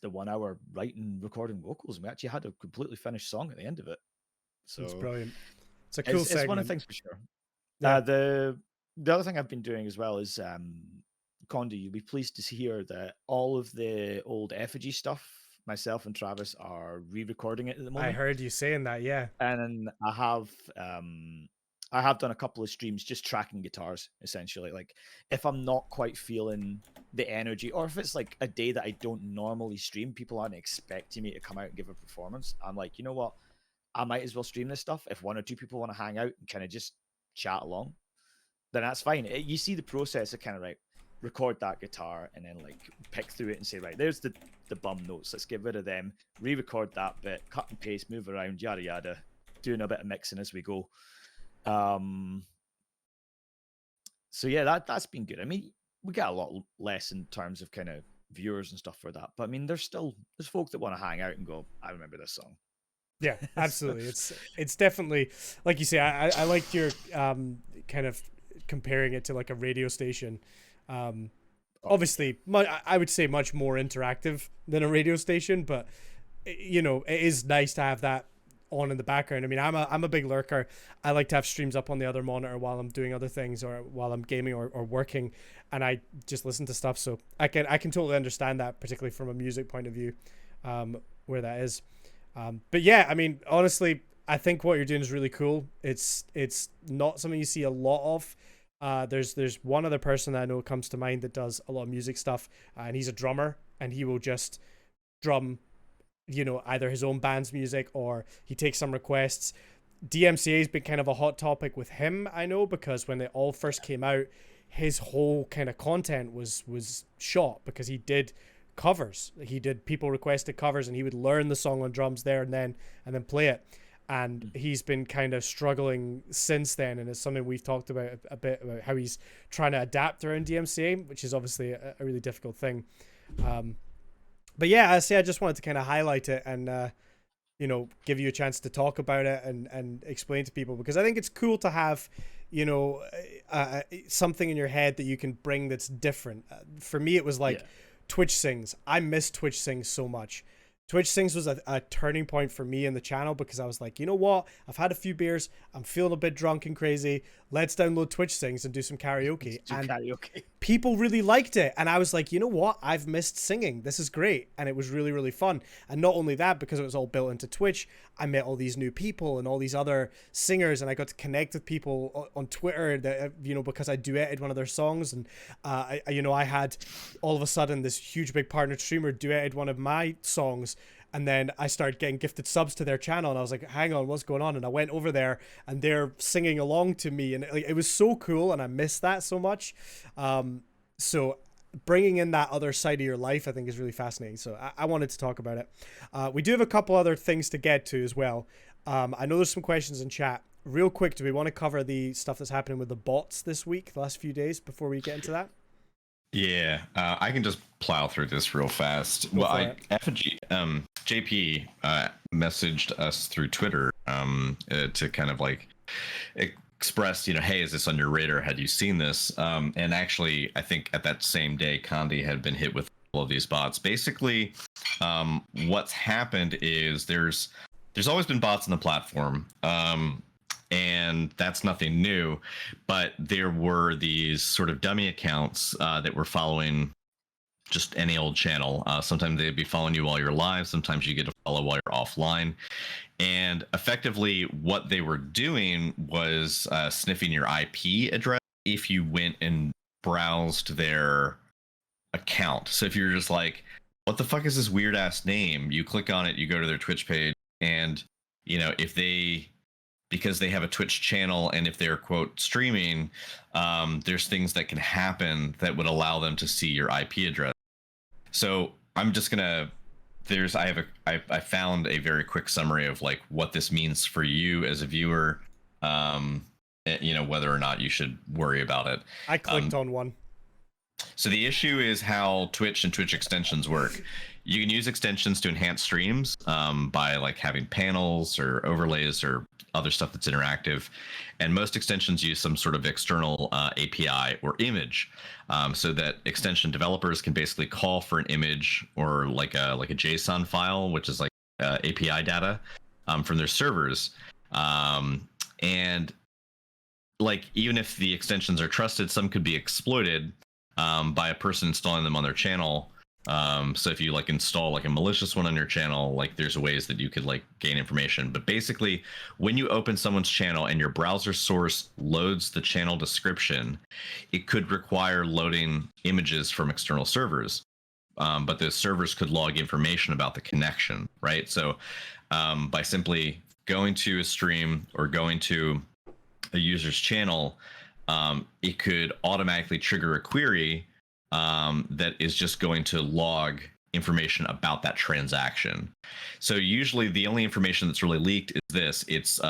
1 hour writing, recording vocals. And we actually had a completely finished song at the end of it. So it's brilliant. It's a cool segment. It's one of the things for sure. Yeah. The other thing I've been doing as well is Condi, you'll be pleased to hear that all of the old Effigy stuff, myself and Travis are re-recording it at the moment. I heard you saying that, yeah. And I have done a couple of streams just tracking guitars, essentially. Like if I'm not quite feeling the energy, or if it's like a day that I don't normally stream, people aren't expecting me to come out and give a performance, I'm like, you know what? I might as well stream this stuff. If 1 or 2 people want to hang out and kind of just chat along, then that's fine. You see the process of kind of like record that guitar and then like pick through it and say, right, there's the bum notes. Let's get rid of them, re-record that bit, cut and paste, move around, yada yada, doing a bit of mixing as we go. So yeah, that's been good. I mean, we get a lot less in terms of kind of viewers and stuff for that, but I mean, there's folk that want to hang out and go, I remember this song. Yeah, absolutely. It's definitely, like you say, I liked your kind of comparing it to like a radio station. Obviously, I would say much more interactive than a radio station, but you know, it is nice to have that on in the background. I mean, I'm a big lurker. I like to have streams up on the other monitor while I'm doing other things or while I'm gaming or working, and I just listen to stuff. So I can totally understand that, particularly from a music point of view, where that is. But yeah, I mean, honestly, I think what you're doing is really cool. It's not something you see a lot of. There's one other person that I know comes to mind that does a lot of music stuff, and he's a drummer, and he will just drum, you know, either his own band's music or he takes some requests. DMCA has been kind of a hot topic with him, I know, because when they all first came out, his whole kind of content was shot because he did covers. People requested covers and he would learn the song on drums there and then play it. And he's been kind of struggling since then, and it's something we've talked about a bit about how he's trying to adapt around DMCA, which is obviously a really difficult thing. But yeah, I just wanted to kind of highlight it, and give you a chance to talk about it and explain to people, because I think it's cool to have, something in your head that you can bring that's different. For me, it was like Twitch Sings. I miss Twitch Sings so much. Twitch Sings was a turning point for me in the channel, because I was like, you know what? I've had a few beers. I'm feeling a bit drunk and crazy. Let's download Twitch Sings and do some karaoke. Karaoke. People really liked it. And I was like, you know what? I've missed singing. This is great. And it was really, really fun. And not only that, because it was all built into Twitch, I met all these new people and all these other singers, and I got to connect with people on Twitter that, because I duetted one of their songs. And, I had all of a sudden this huge, big partner streamer duetted one of my songs. And then I started getting gifted subs to their channel, and I was like, hang on, what's going on? And I went over there, and they're singing along to me, and it was so cool, and I missed that so much. So bringing in that other side of your life, I think, is really fascinating. So I wanted to talk about it. We do have a couple other things to get to as well. I know there's some questions in chat. Real quick, do we want to cover the stuff that's happening with the bots this week, the last few days, before we get into that? Yeah, I can just plow through this real fast. JP messaged us through Twitter to kind of like express, hey, is this on your radar? Had you seen this? And actually, I think at that same day, Condi had been hit with all of these bots. Basically, what's happened is there's always been bots on the platform. And that's nothing new, but there were these sort of dummy accounts that were following just any old channel. Sometimes they'd be following you while you're live. Sometimes you get to follow while you're offline. And effectively, what they were doing was sniffing your IP address if you went and browsed their account. So if you're just like, what the fuck is this weird ass name? You click on it, you go to their Twitch page, and because they have a Twitch channel, and if they're quote streaming, there's things that can happen that would allow them to see your IP address. So I'm just gonna, I found a very quick summary of like what this means for you as a viewer, whether or not you should worry about it. I clicked on one. So the issue is how Twitch and Twitch extensions work. You can use extensions to enhance streams by like having panels or overlays or other stuff that's interactive. And most extensions use some sort of external API or image, so that extension developers can basically call for an image or like a JSON file, which is like API data from their servers. And like even if the extensions are trusted, some could be exploited by a person installing them on their channel. So if you like install like a malicious one on your channel, like there's ways that you could like gain information. But basically, when you open someone's channel and your browser source loads the channel description, it could require loading images from external servers. But the servers could log information about the connection, right? So by simply going to a stream or going to a user's channel, it could automatically trigger a query that is just going to log information about that transaction. So usually the only information that's really leaked is this. It's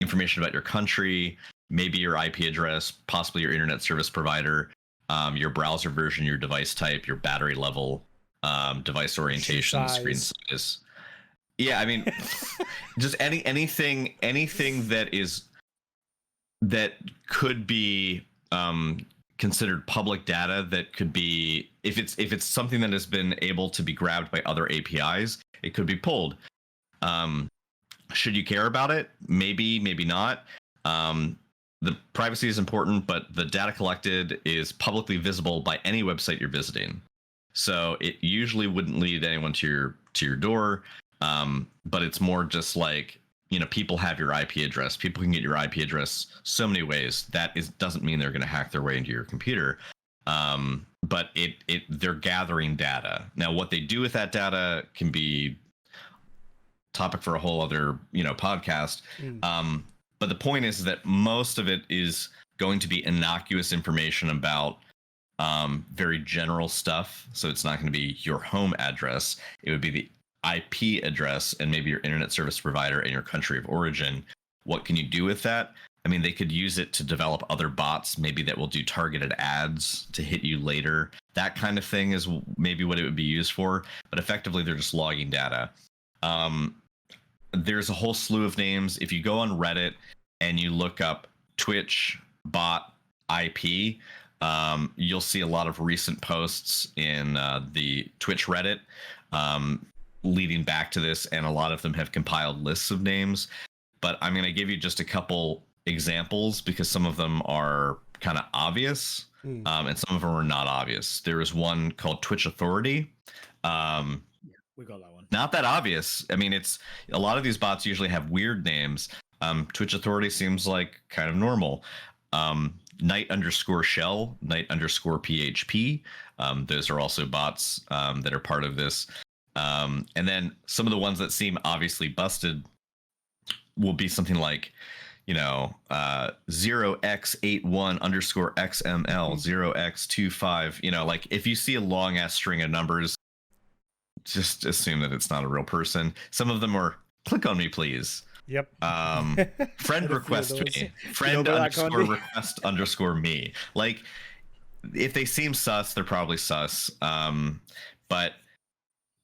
information about your country, maybe your IP address, possibly your internet service provider, your browser version, your device type, your battery level, device orientation, screen size. Yeah, I mean, just anything that could be considered public data, that could be, if it's something that has been able to be grabbed by other APIs, it could be pulled. Should you care about it? Maybe not. The privacy is important, but the data collected is publicly visible by any website you're visiting. So it usually wouldn't lead anyone to your door. But it's more just like, people have your IP address. People can get your IP address so many ways. Doesn't mean they're going to hack their way into your computer. But they're gathering data. Now, what they do with that data can be topic for a whole other, podcast. But the point is that most of it is going to be innocuous information about very general stuff. So it's not going to be your home address. It would be the IP address and maybe your internet service provider and your country of origin. What can you do with that? I mean, they could use it to develop other bots, maybe that will do targeted ads to hit you later. That kind of thing is maybe what it would be used for. But effectively, they're just logging data. there's a whole slew of names. If you go on Reddit and you look up Twitch bot IP, you'll see a lot of recent posts in the Twitch Reddit leading back to this, and a lot of them have compiled lists of names. But I'm going to give you just a couple examples because some of them are kind of obvious, and some of them are not obvious. There is one called Twitch Authority. We got that one. Not that obvious. I mean, it's a lot of these bots usually have weird names. Twitch Authority seems like kind of normal. Knight_Shell, Knight_PHP. Those are also bots that are part of this. And then some of the ones that seem obviously busted will be something like, 0x81_XML, 0x25. Like if you see a long ass string of numbers, just assume that it's not a real person. Some of them are click on me, please. Yep. Friend request me. Friend _request_me. Like, if they seem sus, they're probably sus. But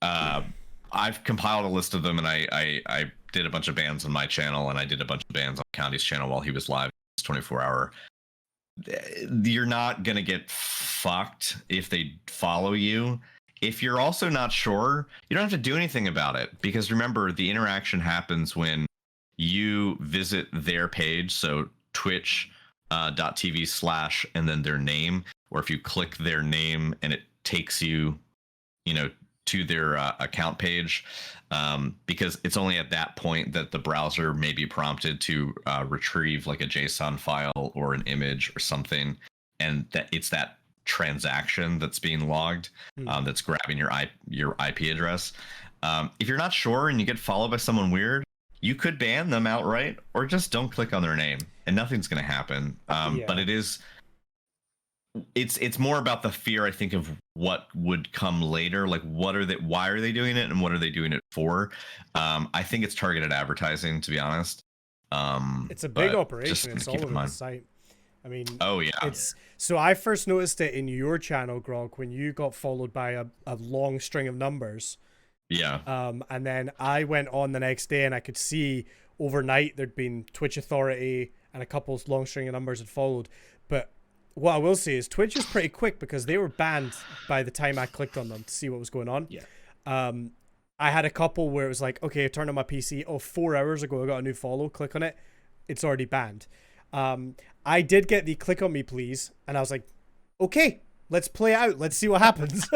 I've compiled a list of them, and I did a bunch of bans on my channel, and I did a bunch of bans on County's channel while he was live. It's 24-hour. You're not gonna get fucked if they follow you. If you're also not sure, you don't have to do anything about it, because remember, the interaction happens when you visit their page. So twitch.tv/ and then their name, or if you click their name and it takes you, to their account page, because it's only at that point that the browser may be prompted to retrieve like a JSON file or an image or something, and that it's that transaction that's being logged, that's grabbing your IP address. If you're not sure and you get followed by someone weird, you could ban them outright, or just don't click on their name, and nothing's going to happen. But it's more about the fear, I think, of what would come later. Like, why are they doing it, and what are they doing it for? I think it's targeted advertising, to be honest. It's a big operation. It's all over the site. I mean, oh yeah. So I first noticed it in your channel, Grog, when you got followed by a long string of numbers. Yeah. And then I went on the next day, and I could see overnight there'd been Twitch Authority and a couple long string of numbers had followed. But what I will say is Twitch is pretty quick, because they were banned by the time I clicked on them to see what was going on. Yeah. I had a couple where it was like, okay, I turned on my PC. Oh, 4 hours ago I got a new follow. Click on it. It's already banned. I did get the click on me, please. And I was like, okay, let's play out. Let's see what happens.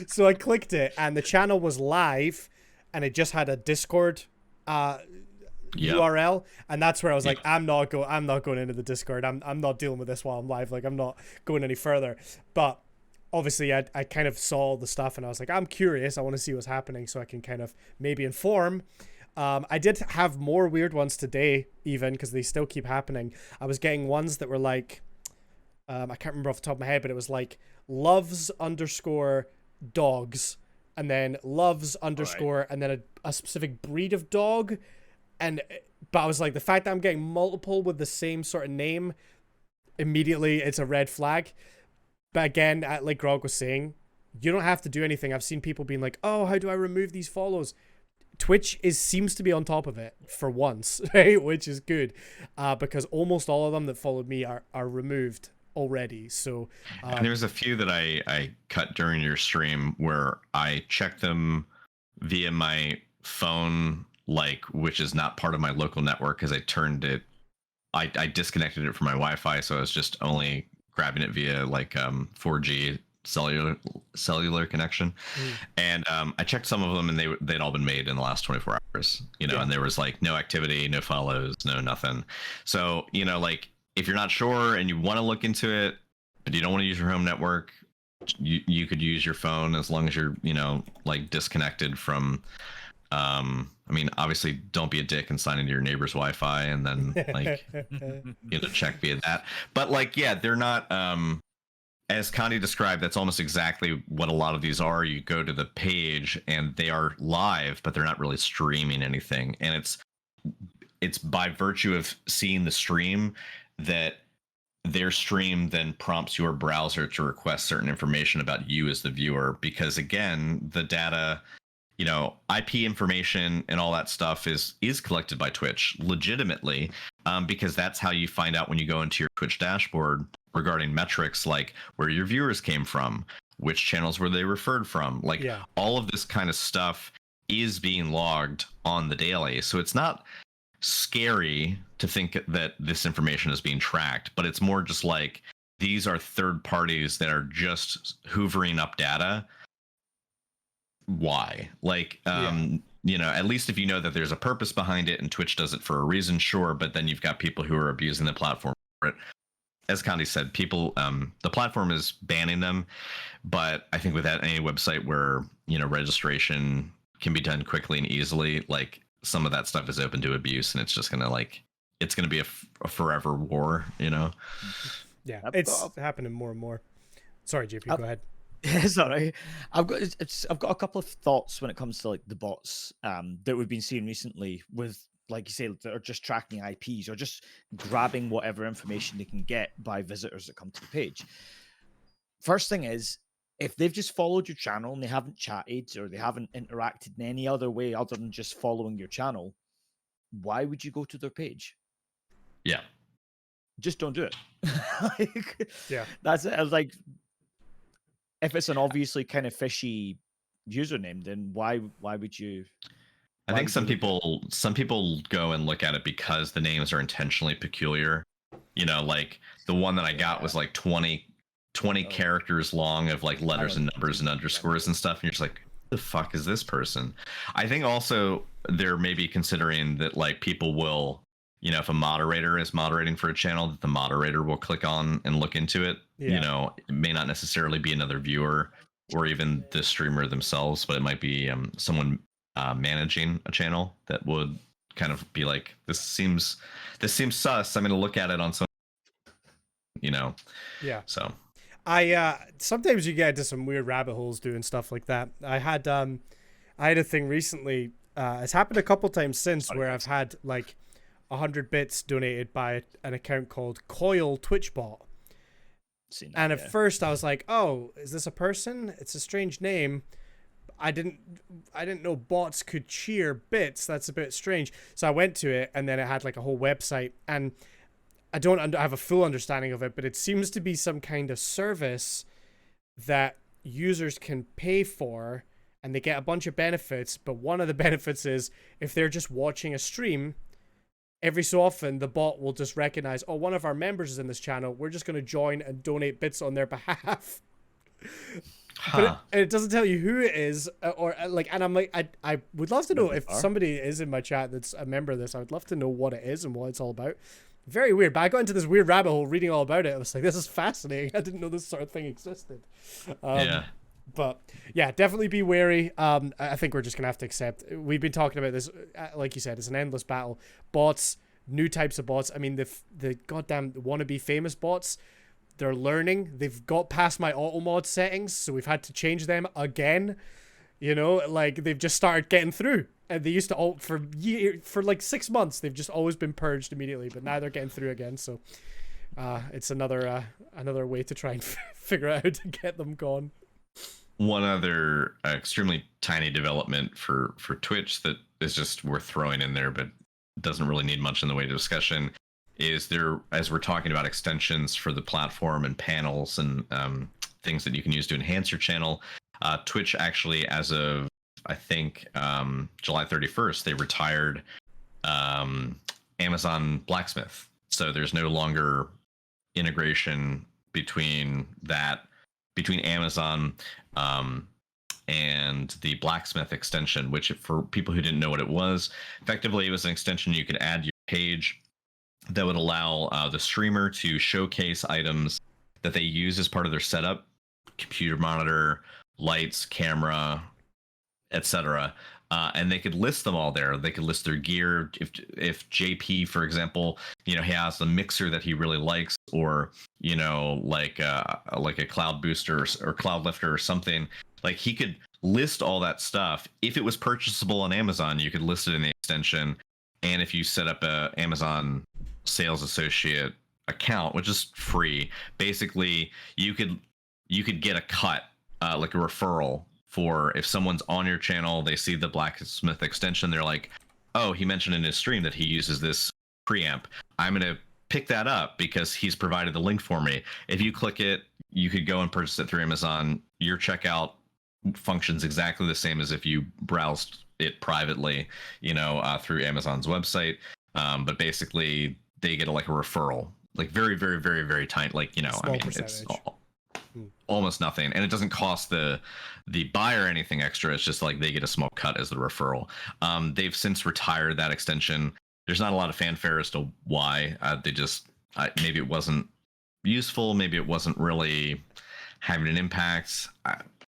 So I clicked it, and the channel was live, and it just had a Discord URL. And that's where I was like, I'm not going into the Discord. I'm not dealing with this while I'm live. Like, I'm not going any further. But obviously I kind of saw all the stuff, and I was like, I'm curious. I want to see what's happening so I can kind of maybe inform. I did have more weird ones today, even, because they still keep happening. I was getting ones that were like, I can't remember off the top of my head, but it was like loves_dogs, and then loves_ and then a specific breed of dog. But I was like, the fact that I'm getting multiple with the same sort of name, immediately it's a red flag. But again, like Grog was saying, you don't have to do anything. I've seen people being like, oh, how do I remove these follows? Twitch seems to be on top of it for once, right? Which is good, because almost all of them that followed me are removed already. So and there's a few that I cut during your stream where I checked them via my phone, which is not part of my local network, because I turned it, I disconnected it from my Wi-Fi, so I was just only grabbing it via 4G cellular connection. And I checked some of them, and they'd all been made in the last 24 hours, and there was no activity, no follows, no nothing. So if you're not sure and you want to look into it, but you don't want to use your home network, you could use your phone, as long as you're disconnected from obviously don't be a dick and sign into your neighbor's Wi-Fi and then check via that. But they're not as Connie described, that's almost exactly what a lot of these are. You go to the page and they are live, but they're not really streaming anything. And it's by virtue of seeing the stream that their stream then prompts your browser to request certain information about you as the viewer. Because again, the data IP information and all that stuff is collected by Twitch legitimately, because that's how you find out when you go into your Twitch dashboard regarding metrics like where your viewers came from, which channels were they referred from, like all of this kind of stuff is being logged on the daily. So it's not scary to think that this information is being tracked, but it's more just like these are third parties that are just hoovering up data. Why? Like, at least if you know that there's a purpose behind it and Twitch does it for a reason, sure. But then you've got people who are abusing the platform for it. As Candy said, people, the platform is banning them. But I think with that, any website where, registration can be done quickly and easily, like some of that stuff is open to abuse, and it's just going to it's going to be a forever war, Yeah, it's happening more and more. Sorry, JP, go ahead. Sorry, I've got a couple of thoughts when it comes to like the bots that we've been seeing recently with, like you say, that are just tracking IPs or just grabbing whatever information they can get by visitors that come to the page. First thing is, if they've just followed your channel and they haven't chatted or they haven't interacted in any other way other than just following your channel, why would you go to their page? Yeah, just don't do it. Yeah, that's it. I was like, if it's an obviously kind of fishy username, then why would you? I think some people go and look at it because the names are intentionally peculiar. Like the one that I got was like 20 characters long of like letters and numbers and underscores and stuff, and you're just like, the fuck is this person? I think also they're maybe considering that like people will, if a moderator is moderating for a channel, that the moderator will click on and look into it. It may not necessarily be another viewer or even the streamer themselves, but it might be someone managing a channel that would kind of be like, this seems sus. I'm going to look at it on some, Yeah. So I sometimes you get into some weird rabbit holes doing stuff like that. I had a thing recently. It's happened a couple times since where I've had like 100 bits donated by an account called Coil Twitchbot. And at first I was like, oh, is this a person? It's a strange name. I didn't know bots could cheer bits. That's a bit strange. So I went to it, and then it had like a whole website, and I don't have a full understanding of it, but it seems to be some kind of service that users can pay for, and they get a bunch of benefits. But one of the benefits is if they're just watching a stream, every so often the bot will just recognize, oh, one of our members is in this channel, we're just going to join and donate bits on their behalf. But it doesn't tell you who it is, or like, and I'm like, I would love to know if somebody is in my chat that's a member of this. I would love to know what it is and what it's all about. Very weird, but I got into this weird rabbit hole reading all about it. I was like, this is fascinating. I didn't know this sort of thing existed. But yeah, definitely be wary. I think we're just gonna have to accept. We've been talking about this, like you said, it's an endless battle. Bots, new types of bots. I mean, the goddamn wannabe famous bots. They're learning. They've got past my auto mod settings, so we've had to change them again. Like they've just started getting through. And they used to for like 6 months. They've just always been purged immediately, but now they're getting through again. So it's another way to try and figure out how to get them gone. One other extremely tiny development for Twitch that is just worth throwing in there, but doesn't really need much in the way of discussion, is there, as we're talking about extensions for the platform and panels and things that you can use to enhance your channel. Twitch actually, as of I think July 31st, they retired Amazon Blacksmith. So there's no longer integration between Amazon and the Blacksmith extension, which for people who didn't know what it was, effectively it was an extension you could add to your page that would allow the streamer to showcase items that they use as part of their setup, computer monitor, lights, camera, etc. And they could list them all there. They could list their gear. If JP, for example, he has a mixer that he really likes, or like a cloud booster or cloud lifter or something, like he could list all that stuff. If it was purchasable on Amazon, you could list it in the extension. And if you set up a Amazon Sales Associate account, which is free, basically you could get a cut, like a referral for if someone's on your channel, they see the blacksmith extension, they're like, oh, he mentioned in his stream that he uses this preamp. I'm going to pick that up because he's provided the link for me. If you click it, you could go and purchase it through Amazon. Your checkout functions exactly the same as if you browsed it privately, through Amazon's website. But basically, they get like a referral, like very, very, very, very tiny. Like, Small it's percentage. almost nothing, and it doesn't cost the buyer anything extra. It's just like they get a small cut as the referral. They've since retired that extension. There's not a lot of fanfare as to why. Maybe it wasn't useful. Maybe it wasn't really having an impact.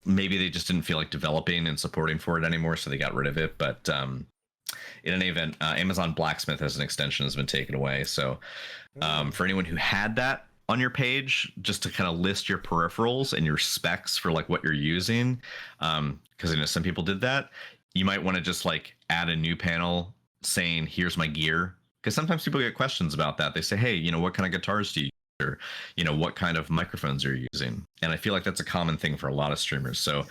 Maybe they just didn't feel like developing and supporting for it anymore, so they got rid of it. But in any event, Amazon Blacksmith as an extension has been taken away. So for anyone who had that on your page, just to kind of list your peripherals and your specs for like what you're using, because some people did that, you might want to just like add a new panel saying, here's my gear. Because sometimes people get questions about that. They say, hey, what kind of guitars do you use? Or, what kind of microphones are you using? And I feel like that's a common thing for a lot of streamers. So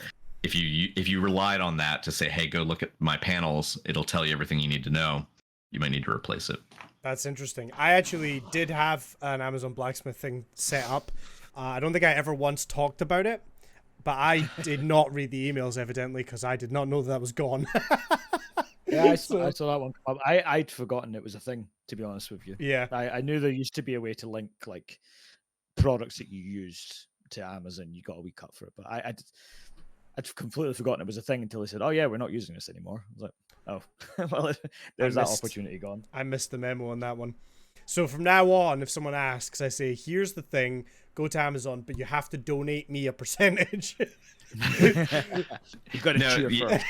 if you relied on that to say, hey, go look at my panels, it'll tell you everything you need to know, you might need to replace it. That's interesting. I actually did have an Amazon Blacksmith thing set up. I don't think I ever once talked about it, but I did not read the emails, evidently, because I did not know that was gone. Yeah, I saw that one come up. I'd forgotten it was a thing, to be honest with you. Yeah. I knew there used to be a way to link like products that you used to Amazon. You got a wee cut for it, but I'd completely forgotten it was a thing until they said, "Oh yeah, we're not using this anymore." I was like, "Oh, well, there's that opportunity gone." I missed the memo on that one. So from now on, if someone asks, I say, "Here's the thing: go to Amazon, but you have to donate me a percentage." You've got to cheer first.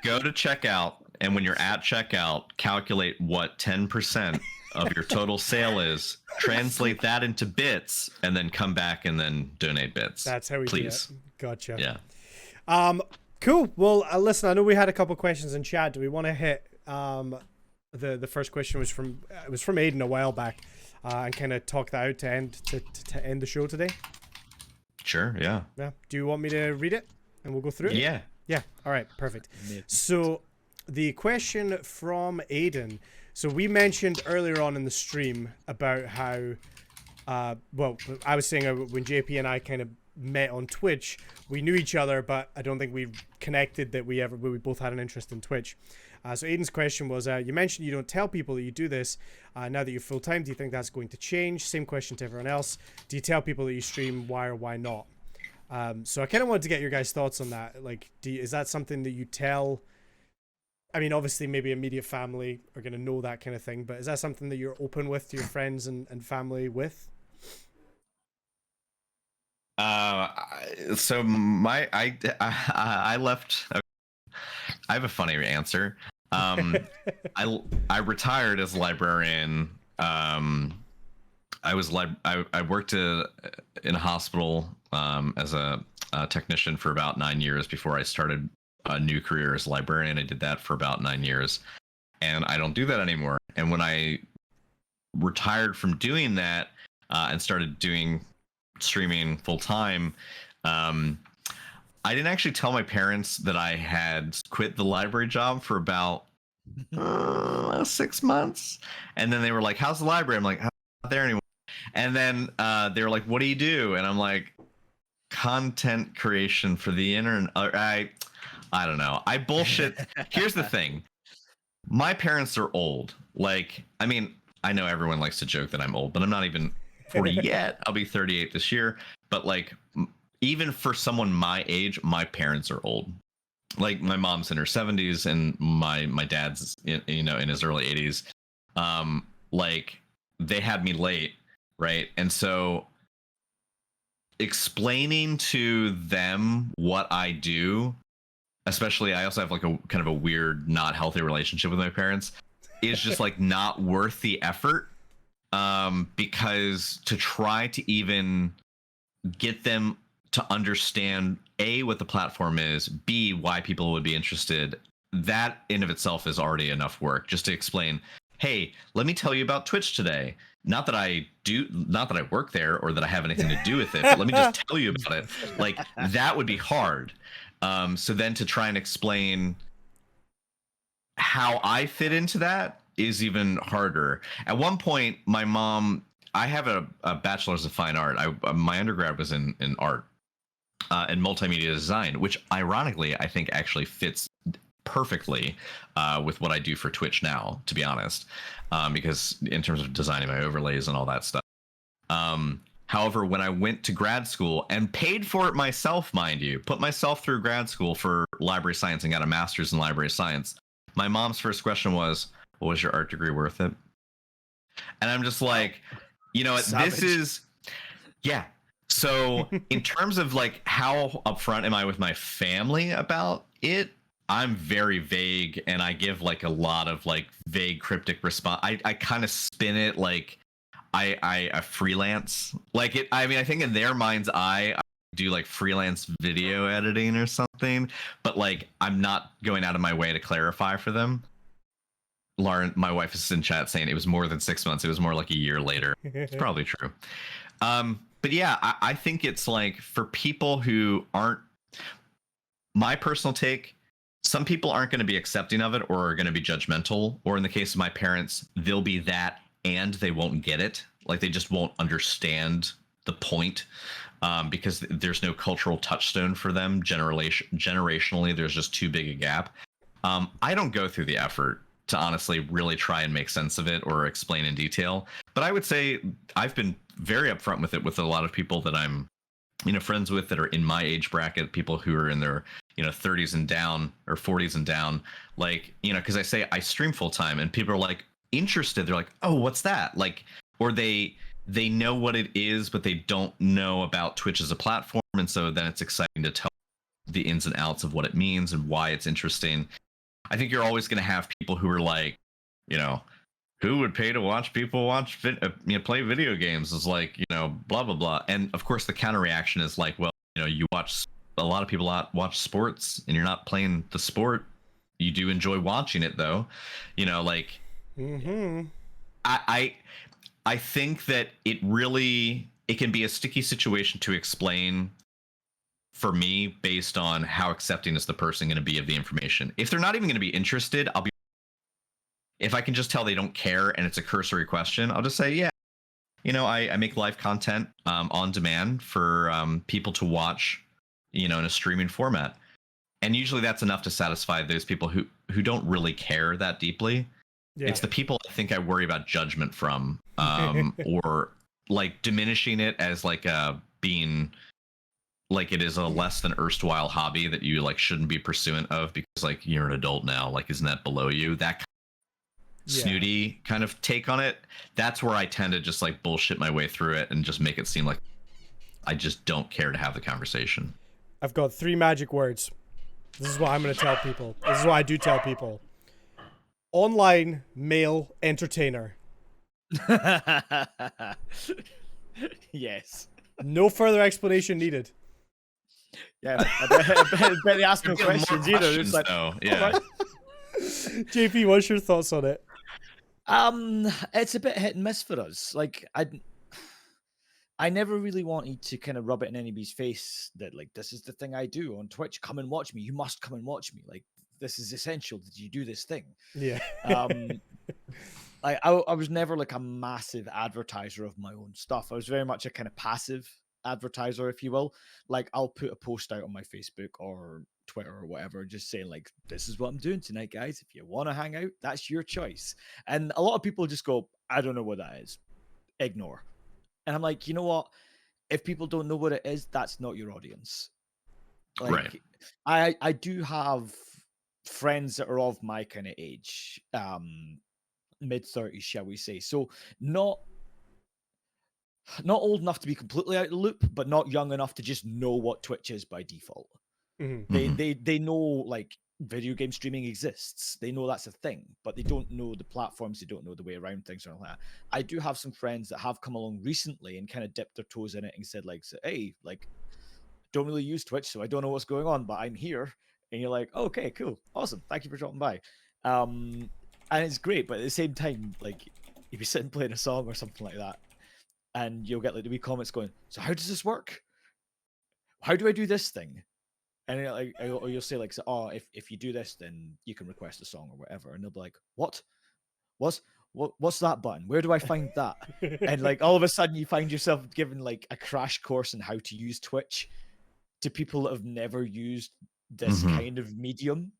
Go to checkout, and when you're at checkout, calculate what 10% of your total sale is, translate that into bits, and then come back and then donate bits. That's how we do it. Gotcha. Yeah. Cool. Well, listen, I know we had a couple questions in chat. Do we want to hit the first question was from Aiden a while back, and kind of talk that out to end the show today? Sure. Yeah. Yeah. Do you want me to read it and we'll go through it? Yeah. Yeah. All right. Perfect. So the question from Aiden. So we mentioned earlier on in the stream about how, well, I was saying when JP and I kind of met on Twitch, we knew each other, but I don't think we connected that we both had an interest in Twitch. So Aiden's question was, you mentioned you don't tell people that you do this. Now that you're full-time, do you think that's going to change? Same question to everyone else. Do you tell people that you stream? Why or why not? So I kind of wanted to get your guys' thoughts on that. Like, is that something that you tell? I mean, obviously, maybe immediate family are going to know that kind of thing, but is that something that you're open with to your friends and family with? So I left. I have a funny answer. I retired as a librarian. I worked in a hospital as a technician for about 9 years before I started a new career as a librarian. I did that for about 9 years, and I don't do that anymore. And when I retired from doing that and started doing streaming full time, I didn't actually tell my parents that I had quit the library job for about 6 months. And then they were like, how's the library? I'm like, I'm not there anymore. And then they were like, what do you do? And I'm like, content creation for the internet. I don't know. I bullshit. Here's the thing. My parents are old. Like, I mean, I know everyone likes to joke that I'm old, but I'm not even 40 yet. I'll be 38 this year. But like, even for someone my age, my parents are old. Like, my mom's in her 70s and my dad's in his early 80s. Like, they had me late, right? And so explaining to them what I do, especially I also have like a kind of a weird, not healthy relationship with my parents, is just like not worth the effort. Because to try to even get them to understand A, what the platform is, B, why people would be interested, that in of itself is already enough work. Just to explain, hey, let me tell you about Twitch today. Not that I work there or that I have anything to do with it, but let me just tell you about it. Like, that would be hard. So then to try and explain how I fit into that is even harder. At one point, my mom, I have a bachelor's of fine art. My undergrad was in art and multimedia design, which ironically I think actually fits perfectly with what I do for Twitch now, to be honest, because in terms of designing my overlays and all that stuff. However, when I went to grad school and paid for it myself, mind you, put myself through grad school for library science and got a master's in library science, my mom's first question was, "Well, was your art degree worth it?" And I'm just like, you know, Savage. this is, yeah. So in terms of like how upfront am I with my family about it, I'm very vague and I give like a lot of like vague cryptic response. I kind of spin it like I freelance. Like it, I mean, I think in their mind's eye, I do like freelance video editing or something, but like I'm not going out of my way to clarify for them. Lauren, my wife, is in chat saying it was more than 6 months. It was more like a year later. It's probably true. But yeah, I think it's like for people who aren't, my personal take, some people aren't going to be accepting of it or are going to be judgmental. Or in the case of my parents, they'll be that and they won't get it. Like they just won't understand the point because there's no cultural touchstone for them. Generationally, there's just too big a gap. I don't go through the effort to honestly really try and make sense of it or explain in detail. But I would say I've been very upfront with it with a lot of people that I'm, you know, friends with that are in my age bracket, people who are in their, you know, 30s and down or 40s and down. Like, you know, because I say I stream full time and people are like interested. They're like, "Oh, what's that?" Like, or they know what it is, but they don't know about Twitch as a platform. And so then it's exciting to tell the ins and outs of what it means and why it's interesting. I think you're always going to have people who are like, you know, who would pay to watch people play video games? Is like, you know, blah blah blah. And of course, the counter reaction is like, well, you know, you watch a lot of people watch sports, and you're not playing the sport. You do enjoy watching it, though. You know, like, I think that it can be a sticky situation to explain for me based on how accepting is the person going to be of the information. If they're not even going to be interested, if I can just tell they don't care and it's a cursory question, I'll just say, yeah, you know, I make live content on demand for people to watch, you know, in a streaming format. And usually that's enough to satisfy those people who don't really care that deeply. Yeah. It's the people I think I worry about judgment from or like diminishing it as like being like it is a less than erstwhile hobby that you like shouldn't be pursuant of because like you're an adult now, like isn't that below you? That kind of snooty kind of take on it. That's where I tend to just like bullshit my way through it and just make it seem like I just don't care to have the conversation. I've got 3 magic words. This is what I'm going to tell people. This is what I do tell people. Online male entertainer. Yes. No further explanation needed. Yeah, I bet they ask no questions either. It's like, yeah. Right. JP, what's your thoughts on it? It's a bit hit and miss for us. Like, I never really wanted to kind of rub it in anybody's face that like this is the thing I do on Twitch. Come and watch me. You must come and watch me. Like this is essential that you do this thing. Yeah. I was never like a massive advertiser of my own stuff. I was very much a kind of passive advertiser, if you will. Like I'll put a post out on my Facebook or Twitter or whatever, just saying like, this is what I'm doing tonight, guys. If you want to hang out, that's your choice. And a lot of people just go, I don't know what that is. Ignore. And I'm like, you know what? If people don't know what it is, that's not your audience. Like, right. I do have friends that are of my kind of age, mid-30s, shall we say. So not old enough to be completely out of the loop, but not young enough to just know what Twitch is by default. Mm-hmm. They know like video game streaming exists. They know that's a thing, but they don't know the platforms. They don't know the way around things or like that. I do have some friends that have come along recently and kind of dipped their toes in it and said like, hey, like, don't really use Twitch, so I don't know what's going on, but I'm here. And you're like, oh, okay, cool, awesome, thank you for dropping by. And it's great, but at the same time, like, you'll be sitting playing a song or something like that, and you'll get like the wee comments going, so how does this work? How do I do this thing? And like, or you'll say like, oh, if you do this, then you can request a song or whatever, and they'll be like, what's what's that button? Where do I find that? And like all of a sudden, you find yourself given like a crash course on how to use Twitch to people that have never used this Mhm. kind of medium.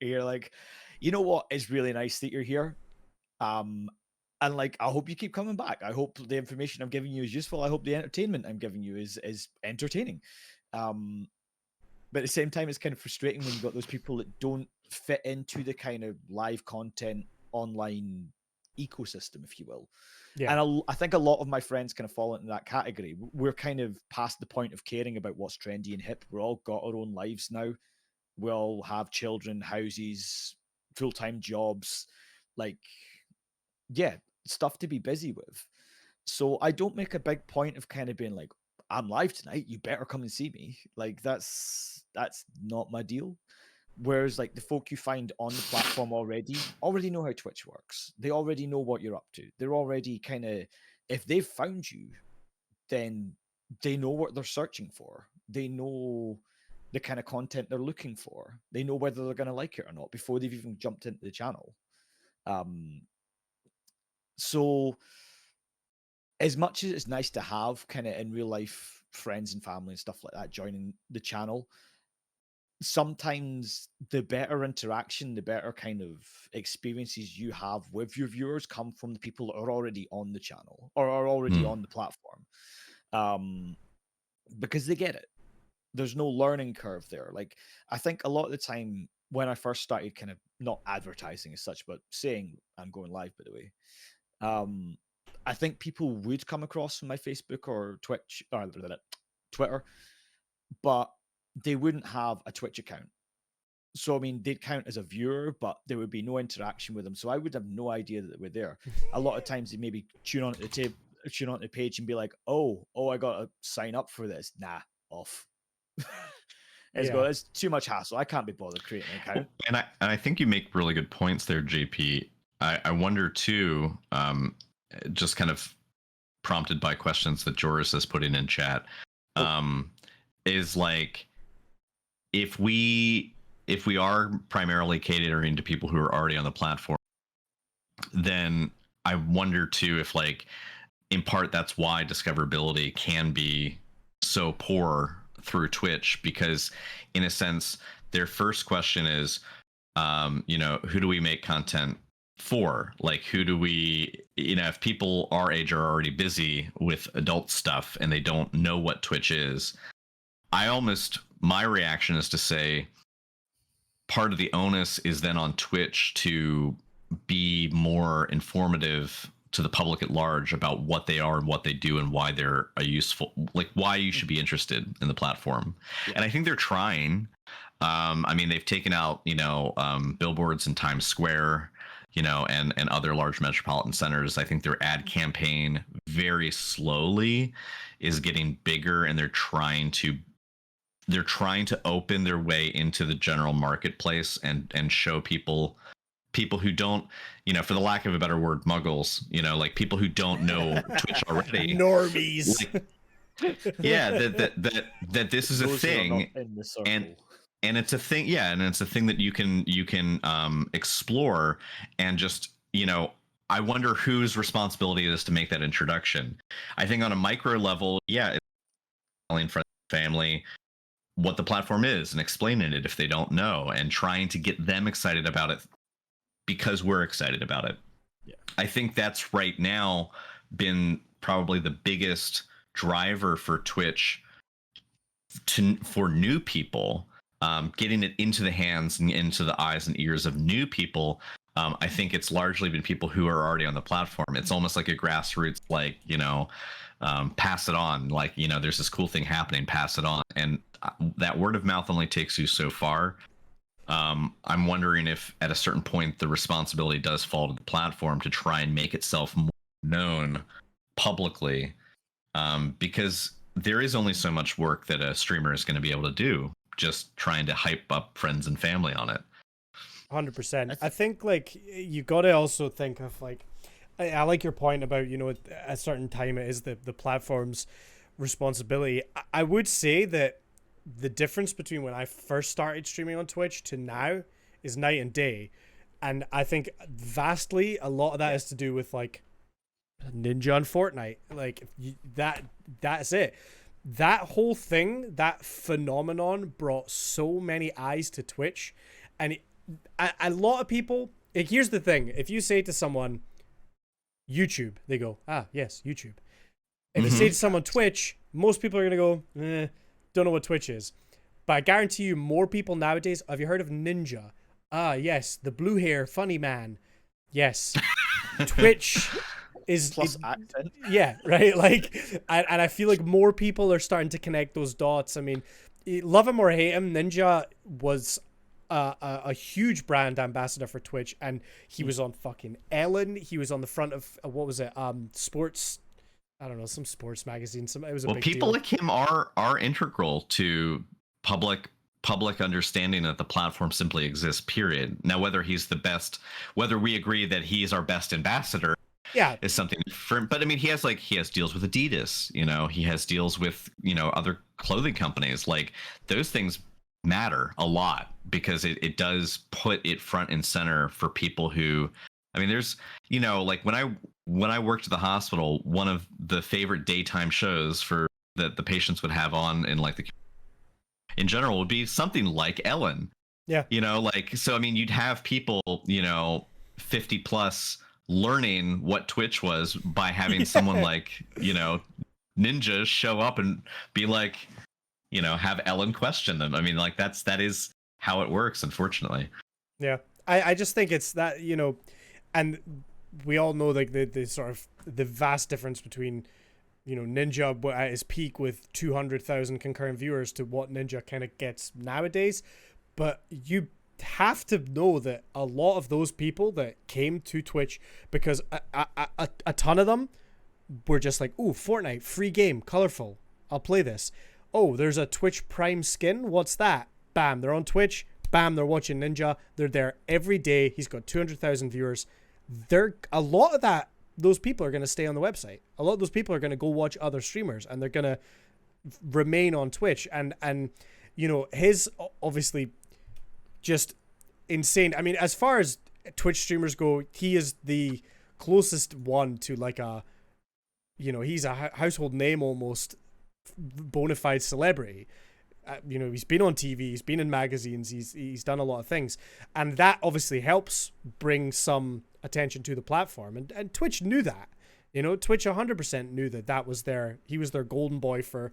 You're like, you know what? It's really nice that you're here. And like, I hope you keep coming back. I hope the information I'm giving you is useful. I hope the entertainment I'm giving you is entertaining. But at the same time, it's kind of frustrating when you've got those people that don't fit into the kind of live content online ecosystem, if you will. Yeah. And I think a lot of my friends kind of fall into that category. We're kind of past the point of caring about what's trendy and hip. We're all got our own lives now. We all have children, houses, full-time jobs, like, yeah, stuff to be busy with. So I don't make a big point of kind of being like, I'm live tonight, you better come and see me. Like that's not my deal. Whereas like the folk you find on the platform already know how Twitch works. They already know what you're up to. They're already kind of, if they've found you, then they know what they're searching for. They know the kind of content they're looking for. They know whether they're going to like it or not before they've even jumped into the channel. So as much as it's nice to have kind of in real life friends and family and stuff like that joining the channel, sometimes the better interaction, the better kind of experiences you have with your viewers come from the people that are already on the channel or are already on the platform. Because they get it. There's no learning curve there. Like, I think a lot of the time when I first started kind of not advertising as such, but saying I'm going live, by the way, I think people would come across my Facebook or Twitch or Twitter, but they wouldn't have a Twitch account. So I mean, they'd count as a viewer, but there would be no interaction with them. So I would have no idea that they were there. A lot of times they maybe tune on the page and be like, oh, I gotta sign up for this. Nah, off. It's too much hassle. I can't be bothered creating an account. And I think you make really good points there, JP. I wonder too, just kind of prompted by questions that Joris has put in chat, is like if we are primarily catering to people who are already on the platform, then I wonder too if like in part that's why discoverability can be so poor through Twitch, because in a sense their first question is who do we make content for? Like, who do we, if people our age are already busy with adult stuff and they don't know what Twitch is, my reaction is to say part of the onus is then on Twitch to be more informative to the public at large about what they are and what they do and why they're why you should be interested in the platform. Yeah. And I think they're trying. I mean, they've taken out, billboards in Times Square, and other large metropolitan centers. I think their ad campaign very slowly is getting bigger, and they're trying to open their way into the general marketplace and show people who don't, for the lack of a better word, muggles, like people who don't know Twitch already, normies. Yeah, that this is a thing, and it's a thing, yeah, and it's a thing that you can explore, and just, I wonder whose responsibility it is to make that introduction. I think on a micro level, yeah, it's telling friends, family what the platform is and explaining it if they don't know, and trying to get them excited about it because we're excited about it. Yeah. I think that's right now been probably the biggest driver for Twitch for new people, getting it into the hands and into the eyes and ears of new people. I think it's largely been people who are already on the platform. It's almost like a grassroots, like, pass it on, like, there's this cool thing happening, pass it on. And that word of mouth only takes you so far. I'm wondering if at a certain point the responsibility does fall to the platform to try and make itself more known publicly, because there is only so much work that a streamer is going to be able to do just trying to hype up friends and family on it. 100%. I think like you got to also think of like, I like your point about, at a certain time it is the platform's responsibility. I would say that the difference between when I first started streaming on Twitch to now is night and day. And I think vastly a lot of that is to do with like Ninja and Fortnite. Like that's it. That whole thing, that phenomenon brought so many eyes to Twitch. And a lot of people, like, here's the thing. If you say to someone, YouTube, they go, ah, yes, YouTube. If you say to someone Twitch, most people are going to go, don't know what Twitch is. But I guarantee you more people nowadays, have you heard of Ninja? Ah, yes, the blue hair, funny man. Yes. Twitch is... Plus accent. Yeah, right? Like, and I feel like more people are starting to connect those dots. I mean, love him or hate him, Ninja was a huge brand ambassador for Twitch, and he was on fucking Ellen. He was on the front of, what was it? Sports... I don't know, some sports magazine. It was a big people deal. like him are integral to public understanding that the platform simply exists, period. Now, whether he's the best, whether we agree that he's our best ambassador, yeah, is something different. But I mean, he has deals with Adidas, he has deals with, other clothing companies. Like, those things matter a lot because it does put it front and center for people who, I mean, there's, like when I worked at the hospital, one of the favorite daytime shows for that the patients would have on in general would be something like Ellen. Yeah. So I mean, you'd have people, 50 plus learning what Twitch was by having someone like, Ninja show up and be like, have Ellen question them. I mean, like that is how it works, unfortunately. Yeah. I just think it's that, and we all know like the sort of the vast difference between, Ninja at his peak with 200,000 concurrent viewers to what Ninja kind of gets nowadays. But you have to know that a lot of those people that came to Twitch, because a ton of them were just like, ooh, Fortnite, free game, colorful, I'll play this. Oh, there's a Twitch Prime skin, what's that? Bam, they're on Twitch. Bam, they're watching Ninja. They're there every day. He's got 200,000 viewers. A lot of those people are going to stay on the website. A lot of those people are going to go watch other streamers, and they're going to remain on Twitch. And his obviously just insane. I mean, as far as Twitch streamers go, he is the closest one to like he's a household name almost, bona fide celebrity. He's been on TV, he's been in magazines, he's done a lot of things, and that obviously helps bring some attention to the platform. And Twitch knew that. Twitch 100% knew that he was their golden boy for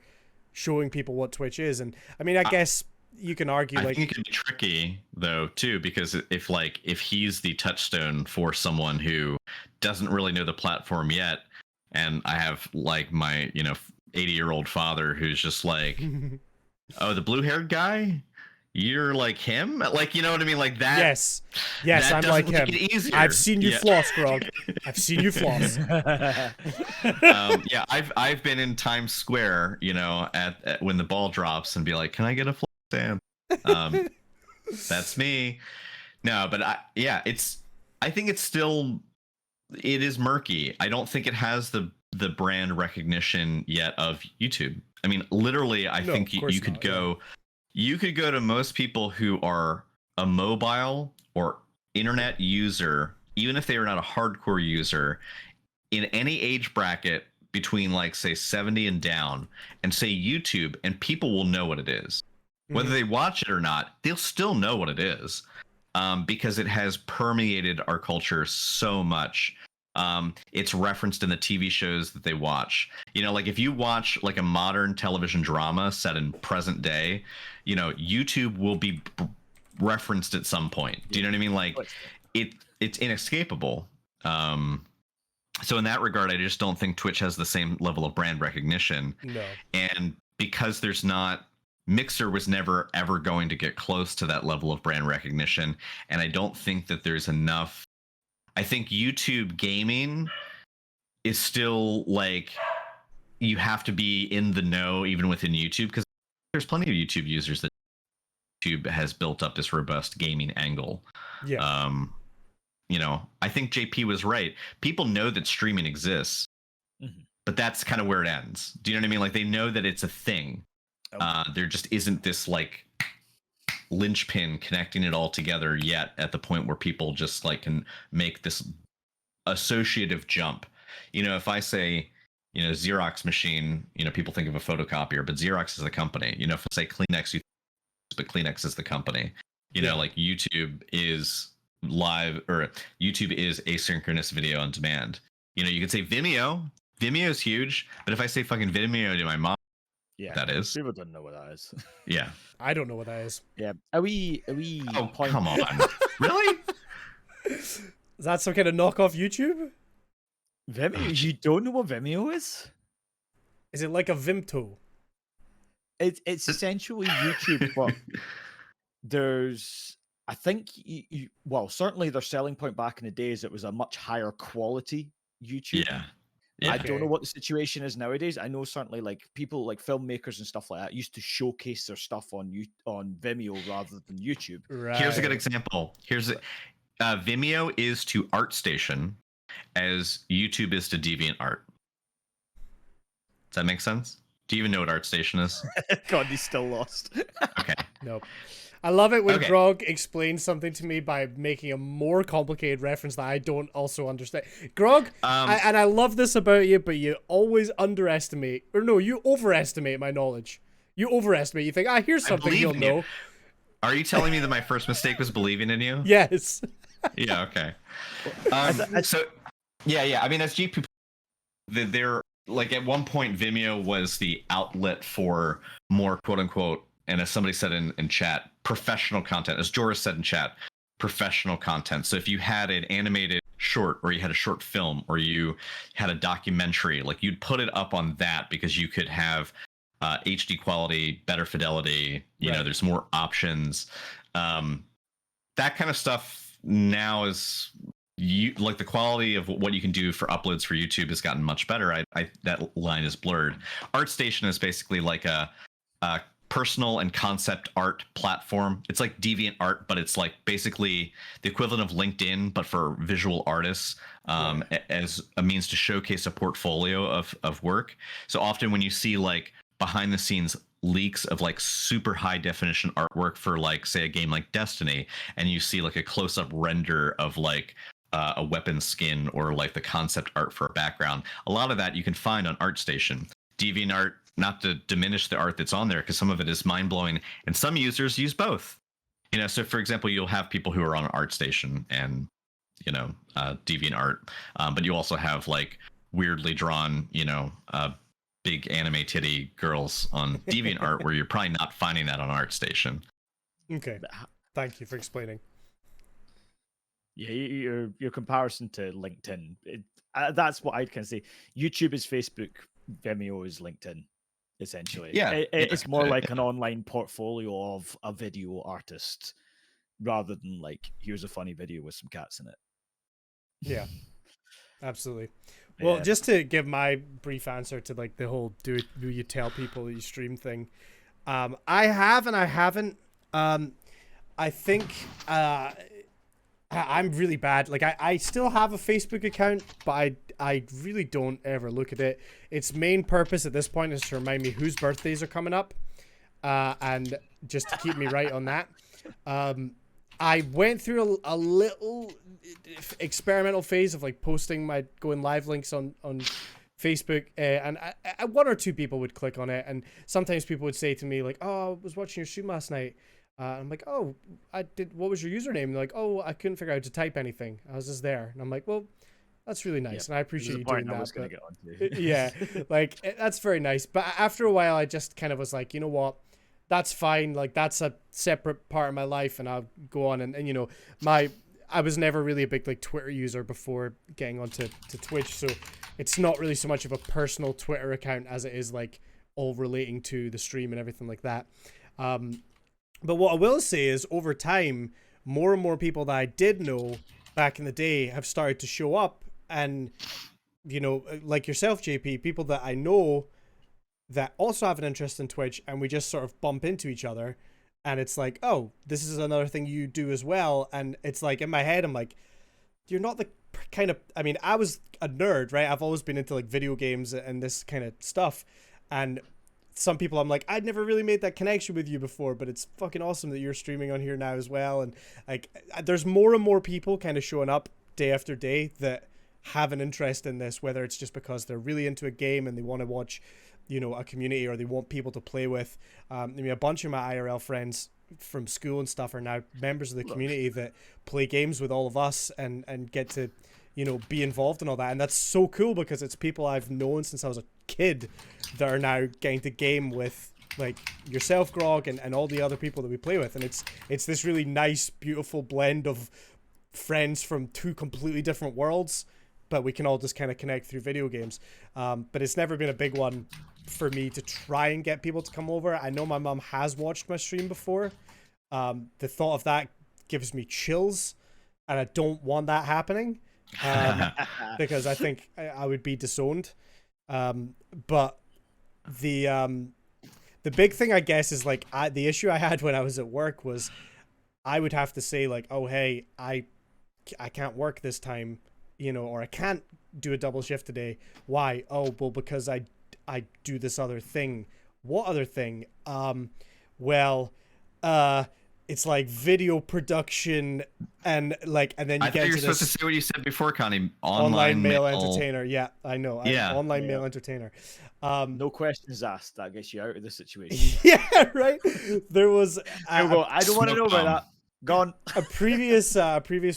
showing people what Twitch is. And I mean, I guess you can argue I think it can be tricky though too, because if he's the touchstone for someone who doesn't really know the platform yet, and I have like my 80-year-old father who's just like, oh, the blue-haired guy, you're like him, like, you know what I mean, like that. Yes, I'm like him. I've seen you floss, Grog. I've seen you floss. Yeah, I've been in Times Square, at when the ball drops, and be like, can I get a floss stand? That's me. No, but I think it is murky. I don't think it has the brand recognition yet of YouTube. I mean, literally, I think you could go. Yeah. You could go to most people who are a mobile or internet user, even if they are not a hardcore user, in any age bracket between, like, say 70 and down, and say YouTube, and people will know what it is. Whether they watch it or not, they'll still know what it is, because it has permeated our culture so much. It's referenced in the TV shows that they watch. Like if you watch like a modern television drama set in present day, YouTube will be referenced at some point. Do you know what I mean? Like it's inescapable. So in that regard, I just don't think Twitch has the same level of brand recognition. No. And because there's not, Mixer was never ever going to get close to that level of brand recognition, and I don't think that there's enough. I think YouTube gaming is still like, you have to be in the know even within YouTube, because there's plenty of YouTube users that YouTube has built up this robust gaming angle. Yeah. I think JP was right. People know that streaming exists, but that's kind of where it ends. Do you know what I mean? Like, they know that it's a thing. There just isn't this like linchpin connecting it all together yet at the point where people just like can make this associative jump. If I say, Xerox machine, people think of a photocopier, but Xerox is the company. If I say Kleenex, but Kleenex is the company. Like YouTube is live, or YouTube is asynchronous video on demand. You could say Vimeo. Vimeo is huge, but if I say fucking Vimeo to my mom, that is. People don't know what that is. Yeah. I don't know what that is. Yeah. Are we Oh, come on. Really? Is that some kind of knockoff YouTube? Vimeo? You don't know what Vimeo is? Is it like a Vimto? It's essentially YouTube, but there's, I think, well, certainly their selling point back in the days, it was a much higher quality YouTube. Yeah. I don't know what the situation is nowadays. I know certainly like people like filmmakers and stuff like that used to showcase their stuff on Vimeo rather than YouTube. Right. Here's a good example. Vimeo is to ArtStation as YouTube is to DeviantArt. Does that make sense? Do you even know what ArtStation is? God, he's still lost. Okay. Nope. I love it when Grog explains something to me by making a more complicated reference that I don't also understand. Grog, and I love this about you, but you always overestimate my knowledge. You overestimate. You think, here's something you'll know. Are you telling me that my first mistake was believing in you? Yes. Yeah, okay. So, yeah. I mean, as GP, they're like at one point, Vimeo was the outlet for more quote unquote, and as somebody said in chat, professional content. As Joris said in chat, professional content. So if you had an animated short, or you had a short film, or you had a documentary, like you'd put it up on that because you could have HD quality, better fidelity. You know, there's more options. That kind of stuff now is like the quality of what you can do for uploads for YouTube has gotten much better. That line is blurred. ArtStation is basically like a personal and concept art platform. It's like DeviantArt, but it's like basically the equivalent of LinkedIn, but for visual artists, as a means to showcase a portfolio of work. So often when you see like behind the scenes leaks of like super high definition artwork for like, say, a game like Destiny, and you see like a close-up render of like a weapon skin or like the concept art for a background, a lot of that you can find on ArtStation. DeviantArt, not to diminish the art that's on there, because some of it is mind-blowing, and some users use both. So for example, you'll have people who are on ArtStation and DeviantArt, but you also have like weirdly drawn big anime titty girls on DeviantArt where you're probably not finding that on ArtStation. Okay, thank you for explaining. Yeah, your comparison to LinkedIn, that's what I'd kind of say. YouTube is Facebook, Vimeo is LinkedIn, essentially. Yeah, it's more like an online portfolio of a video artist rather than like, here's a funny video with some cats in it. Yeah, absolutely. Well, just to give my brief answer to like the whole do you tell people you stream thing, I have and I haven't. I think I'm really bad. Like I still have a Facebook account, but I really don't ever look at it. Its main purpose at this point is to remind me whose birthdays are coming up, and just to keep me right on that. I went through a little experimental phase of like posting my going live links on Facebook, and one or two people would click on it, and sometimes people would say to me like, "Oh, I was watching your stream last night." I'm like, "Oh, I did. What was your username?" And they're like, "Oh, I couldn't figure out how to type anything. I was just there." And I'm like, "Well, that's really nice, and I appreciate you doing that." But, yeah, like that's very nice. But after a while, I just kind of was like, you know what? That's fine. Like that's a separate part of my life, and I'll go on. And I was never really a big like Twitter user before getting onto Twitch, so it's not really so much of a personal Twitter account as it is like all relating to the stream and everything like that. But what I will say is over time, more and more people that I did know back in the day have started to show up, and like yourself, JP, people that I know that also have an interest in Twitch, and we just sort of bump into each other, and it's like, oh, this is another thing you do as well. And it's like in my head, I'm like, you're not the kind of, I mean, I was a nerd, right? I've always been into like video games and this kind of stuff, and some people I'm like, I'd never really made that connection with you before, but it's fucking awesome that you're streaming on here now as well. And like, there's more and more people kind of showing up day after day that have an interest in this, whether it's just because they're really into a game and they want to watch, you know, a community, or they want people to play with. I mean, a bunch of my IRL friends from school and stuff are now members of the community that play games with all of us and get to, you know, be involved in all that. And that's so cool because it's people I've known since I was a kid that are now getting to game with, like yourself, Grog, and all the other people that we play with. And it's this really nice, beautiful blend of friends from two completely different worlds, but we can all just kind of connect through video games. But it's never been a big one for me to try and get people to come over. I know my mom has watched my stream before. The thought of that gives me chills, and I don't want that happening, because I think I would be disowned. But the big thing, I guess, is like the issue I had when I was at work was I would have to say like, oh, hey, I can't work this time, you know, or I can't do a double shift today. Why? Oh, well, because I do this other thing. What other thing? It's like video production and then you get you're to supposed to this say what you said before, Connie. online male entertainer. Yeah, I know. Yeah. Online male entertainer. No questions asked. That gets you out of the situation. Yeah, right. There was I don't want to know about that. Gone. a previous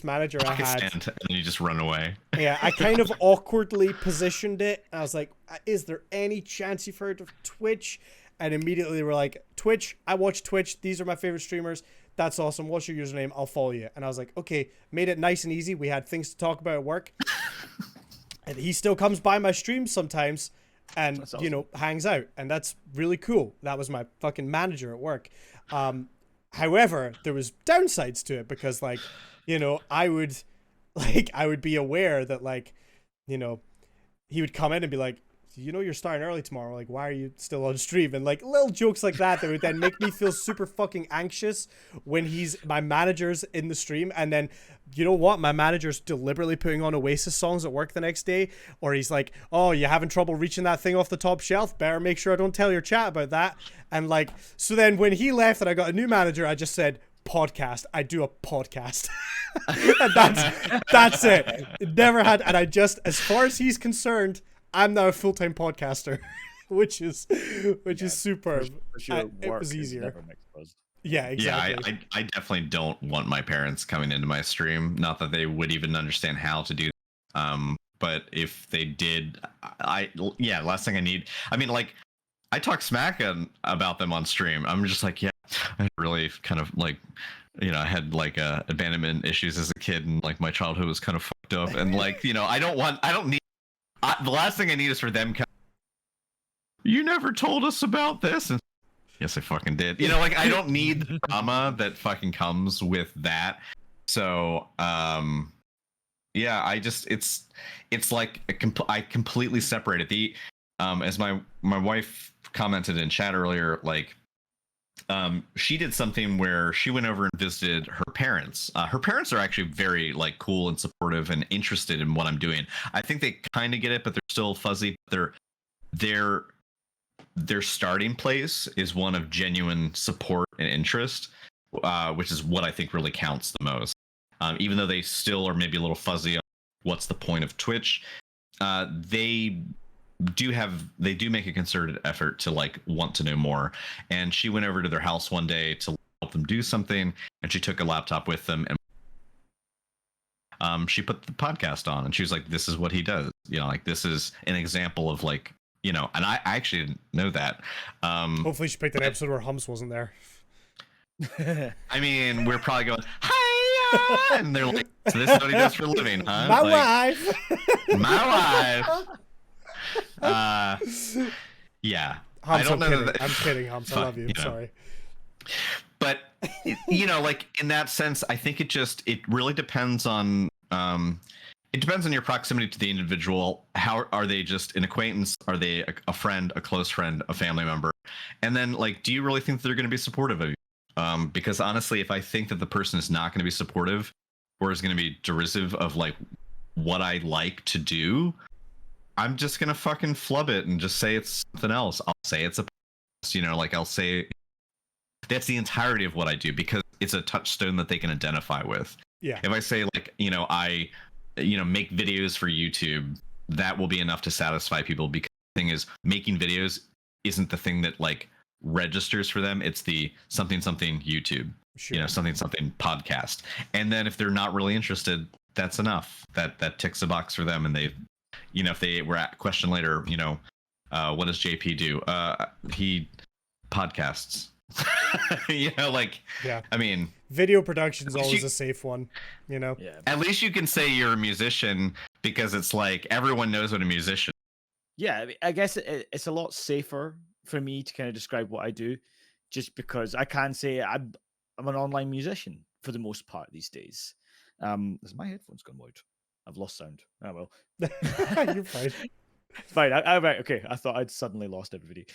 manager I Pocket had. stand, and then you just run away. Yeah, I kind of awkwardly positioned it. I was like, is there any chance you've heard of Twitch? And immediately they were like, Twitch, I watch Twitch. These are my favorite streamers. That's awesome. What's your username? I'll follow you. And I was like, okay, made it nice and easy. We had things to talk about at work. And he still comes by my streams sometimes and, That's awesome. you know, hangs out. And that's really cool. That was my fucking manager at work. However, there was downsides to it because, like, you know, I would be aware that, like, you know, he would come in and be like, you know, you're starting early tomorrow. Like, why are you still on stream? And like little jokes like that would then make me feel super fucking anxious when my manager's in the stream. And then, you know what? My manager's deliberately putting on Oasis songs at work the next day. Or he's like, oh, you having trouble reaching that thing off the top shelf? Better make sure I don't tell your chat about that. And like, so then when he left and I got a new manager, I just said, podcast. I do a podcast. And that's it. It never had. And I just, as far as he's concerned, I'm now a full-time podcaster, which is superb. For sure, It work was is easier. never mixed buzz. Yeah, exactly. Yeah, I definitely don't want my parents coming into my stream. Not that they would even understand how to do that. But if they did, last thing I need. I mean, like, I talk smack about them on stream. I'm just like, yeah, I really kind of like, you know, I had like abandonment issues as a kid, and like my childhood was kind of fucked up, and like, you know, I don't need. The last thing I need is for them. You never told us about this, and yes, I fucking did. You know, like, I don't need the drama that fucking comes with that. So, yeah, I just it's like I completely separated the as my wife commented in chat earlier, like, she did something where she went over and visited her parents. Her parents are actually very like cool and supportive and interested in what I'm doing. I think they kind of get it, but they're still fuzzy. Their starting place is one of genuine support and interest, which is what I think really counts the most. Even though they still are maybe a little fuzzy on what's the point of Twitch, they do make a concerted effort to like want to know more. And she went over to their house one day to help them do something, and she took a laptop with them, and she put the podcast on, and she was like, this is what he does, you know, like, this is an example of, like, you know, and I actually didn't know that. Hopefully she picked an episode where Humps wasn't there. I mean, we're probably going, hi, and they're like, so this is what he does for a living, huh? My like, wife. My wife. Yeah. Humps, I don't know. I'm kidding, Humps. I love you. You know. Sorry. But, you know, like, in that sense, I think it really depends on your proximity to the individual. How are they just an acquaintance? Are they a friend, a close friend, a family member? And then, like, do you really think they're going to be supportive of you? Because honestly, if I think that the person is not going to be supportive or is going to be derisive of like what I like to do, I'm just going to fucking flub it and just say it's something else. I'll say it's a You know, like I'll say that's the entirety of what I do because it's a touchstone that they can identify with. Yeah. If I say like, I make videos for YouTube, that will be enough to satisfy people because the thing is making videos isn't the thing that like registers for them. It's the something YouTube, Sure. something podcast. And then if they're not really interested, that's enough. That ticks a box for them. And they, if they were at question later, what does JP do? He podcasts. Yeah. I mean, video production is always a safe one, Yeah. At least you can say you're a musician because it's like everyone knows what a musician. Yeah, I mean, I guess it's a lot safer for me to kind of describe what I do, just because I can say I'm an online musician for the most part these days. Has my headphones gone out? I've lost sound. Oh well. You're fine. Fine. Right. Okay. I thought I'd suddenly lost everybody.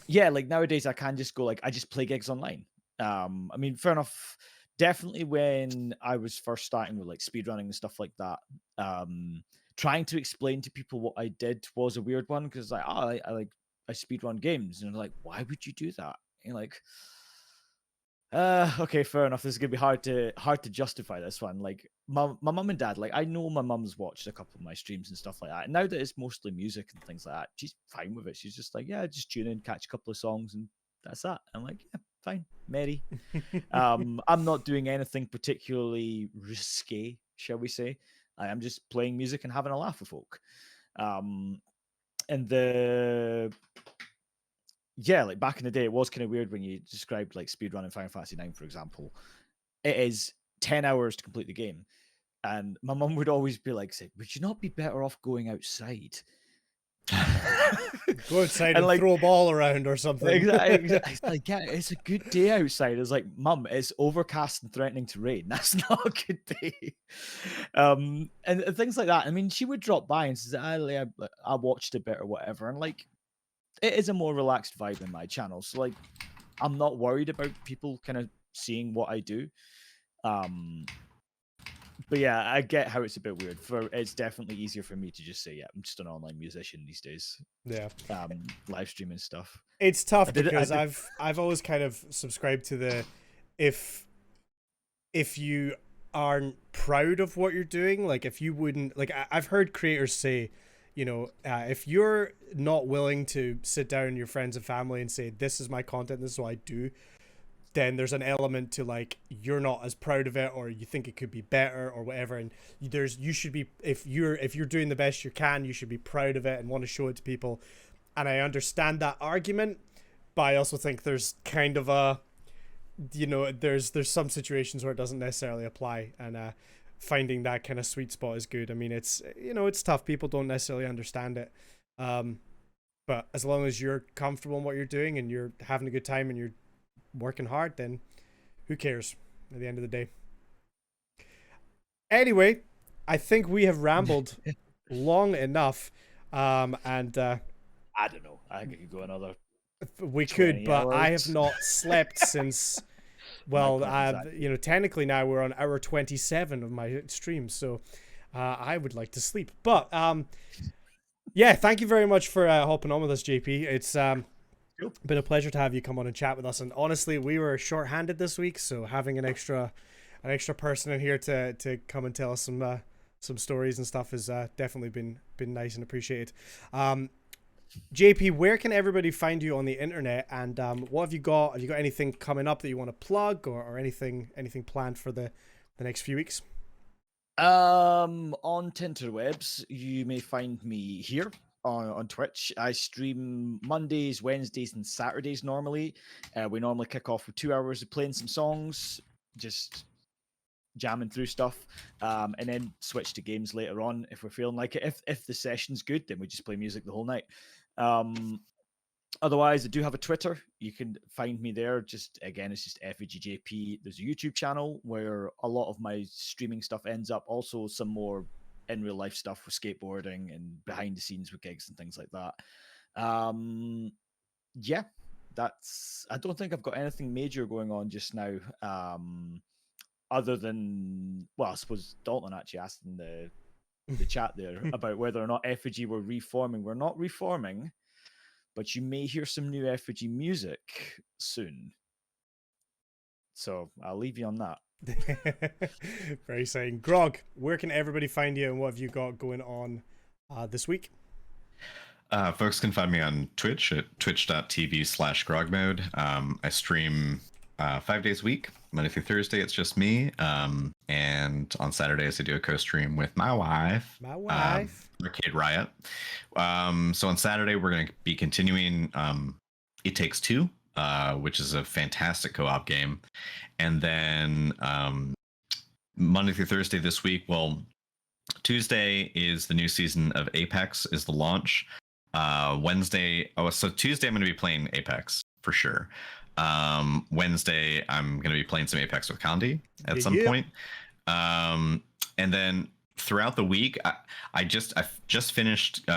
Yeah, like nowadays I can just go like I just play gigs online. I mean, fair enough. Definitely when I was first starting with like speedrunning and stuff like that, trying to explain to people what I did was a weird one because like, I speedrun games, and they're like, why would you do that? And you're like, okay, fair enough. This is gonna be hard to justify this one. Like my mum and dad, like I know my mum's watched a couple of my streams and stuff like that. And now that it's mostly music and things like that, she's fine with it. She's just like, yeah, just tune in, catch a couple of songs, and that's that. I'm like, yeah, fine, Mary. I'm not doing anything particularly risque, shall we say. I am just playing music and having a laugh with folk. And like back in the day, it was kind of weird when you described like speedrunning Final Fantasy 9, for example. It is 10 hours to complete the game. And my mum would always be like, say, would you not be better off going outside? Go outside and like, throw a ball around or something. Exactly. Like, yeah, it's a good day outside. It's like, Mum, it's overcast and threatening to rain. That's not a good day. And things like that. I mean, she would drop by and say, I watched a bit or whatever. And like, it is a more relaxed vibe in my channel. So like, I'm not worried about people kind of seeing what I do. But yeah, I get how it's a bit weird. It's definitely easier for me to just say, yeah, I'm just an online musician these days. Yeah. Live streaming stuff. It's tough because I've always kind of subscribed to the if you aren't proud of what you're doing, like if you wouldn't like I've heard creators say, if you're not willing to sit down with your friends and family and say, this is my content, this is what I do, then there's an element to like you're not as proud of it, or you think it could be better or whatever. And you should be, if you're doing the best you can, you should be proud of it and want to show it to people. And I understand that argument, but I also think there's kind of a, there's some situations where it doesn't necessarily apply, and finding that kind of sweet spot is good. I mean, it's it's tough. People don't necessarily understand it, but as long as you're comfortable in what you're doing and you're having a good time and you're working hard, then who cares at the end of the day. Anyway, I think we have rambled long enough, and I don't know, I think it could go another we could, but hours. I have not slept since well, technically now we're on hour 27 of my stream, so I would like to sleep. But yeah, thank you very much for hopping on with us, JP. It's been a pleasure to have you come on and chat with us. And honestly, we were short-handed this week, so having an extra person in here to come and tell us some stories and stuff has definitely been nice and appreciated. JP, where can everybody find you on the internet, and what have you got? Have you got anything coming up that you want to plug, or anything planned for the next few weeks? On Tinterwebs, you may find me here on Twitch. I stream Mondays, Wednesdays, and Saturdays normally. We normally kick off with 2 hours of playing some songs, just jamming through stuff, and then switch to games later on if we're feeling like it. If the session's good, then we just play music the whole night. Otherwise, I do have a Twitter. You can find me there. Again, it's just Effigyjp. There's a YouTube channel where a lot of my streaming stuff ends up. Also, some more in real life stuff with skateboarding and behind the scenes with gigs and things like that. Yeah, I don't think I've got anything major going on just now. Other than, well, I suppose Dalton actually asked in the chat there about whether or not Effigy were reforming. We're not reforming, but you may hear some new Effigy music soon. So I'll leave you on that. Very exciting. Grog, where can everybody find you, and what have you got going on this week? Folks can find me on Twitch at twitch.tv/grogmode. I stream 5 days a week. Monday through Thursday, it's just me. And on Saturdays, I do a co-stream with my wife. Arcade Riot. So on Saturday, we're going to be continuing It Takes Two, which is a fantastic co-op game. And then Monday through Thursday this week, well, Tuesday is the new season of Apex is the launch. So Tuesday I'm going to be playing Apex for sure. Wednesday I'm going to be playing some Apex with Condi at some point. And then throughout the week, I've just finished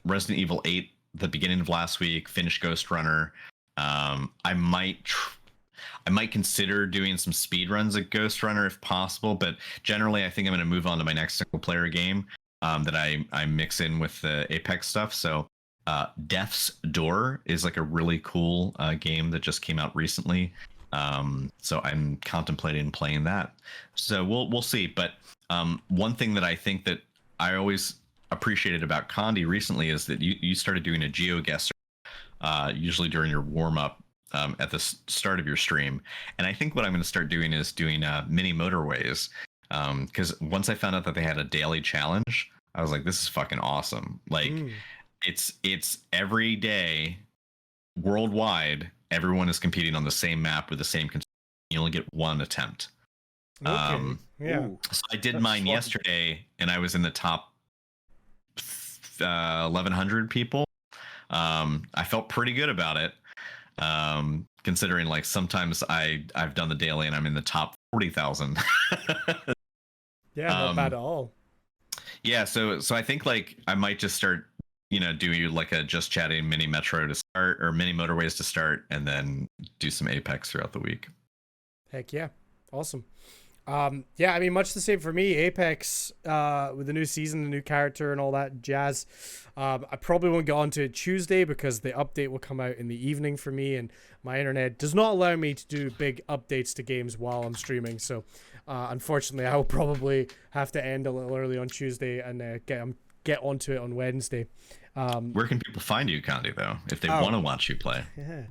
Resident Evil 8 the beginning of last week, finished Ghost Runner. I might consider doing some speed runs at Ghost Runner if possible, but generally I think I'm going to move on to my next single player game that I mix in with the Apex stuff. So Death's Door is like a really cool game that just came out recently. So I'm contemplating playing that. So we'll see. But one thing that I think that I always appreciated about Condi recently is that you started doing a GeoGuessr usually during your warm up at the start of your stream. And I think what I'm going to start doing is doing mini motorways. Because once I found out that they had a daily challenge, I was like, this is fucking awesome. Like it's every day worldwide, everyone is competing on the same map with the same you only get one attempt. Okay. So I did mine yesterday and I was in the top 1100 people. I felt pretty good about it. Considering like sometimes I've done the daily and I'm in the top 40,000. Yeah, not bad at all. Yeah, so I think like I might just start, doing like a just chatting mini metro to start, or mini motorways to start, and then do some Apex throughout the week. Heck yeah. Awesome. Yeah, I mean, much the same for me. Apex, with the new season, the new character and all that jazz. I probably won't get onto it Tuesday because the update will come out in the evening for me, and my internet does not allow me to do big updates to games while I'm streaming. So, unfortunately, I will probably have to end a little early on Tuesday and get onto it on Wednesday. Where can people find you, Condi, though, if they want to watch you play? Yeah.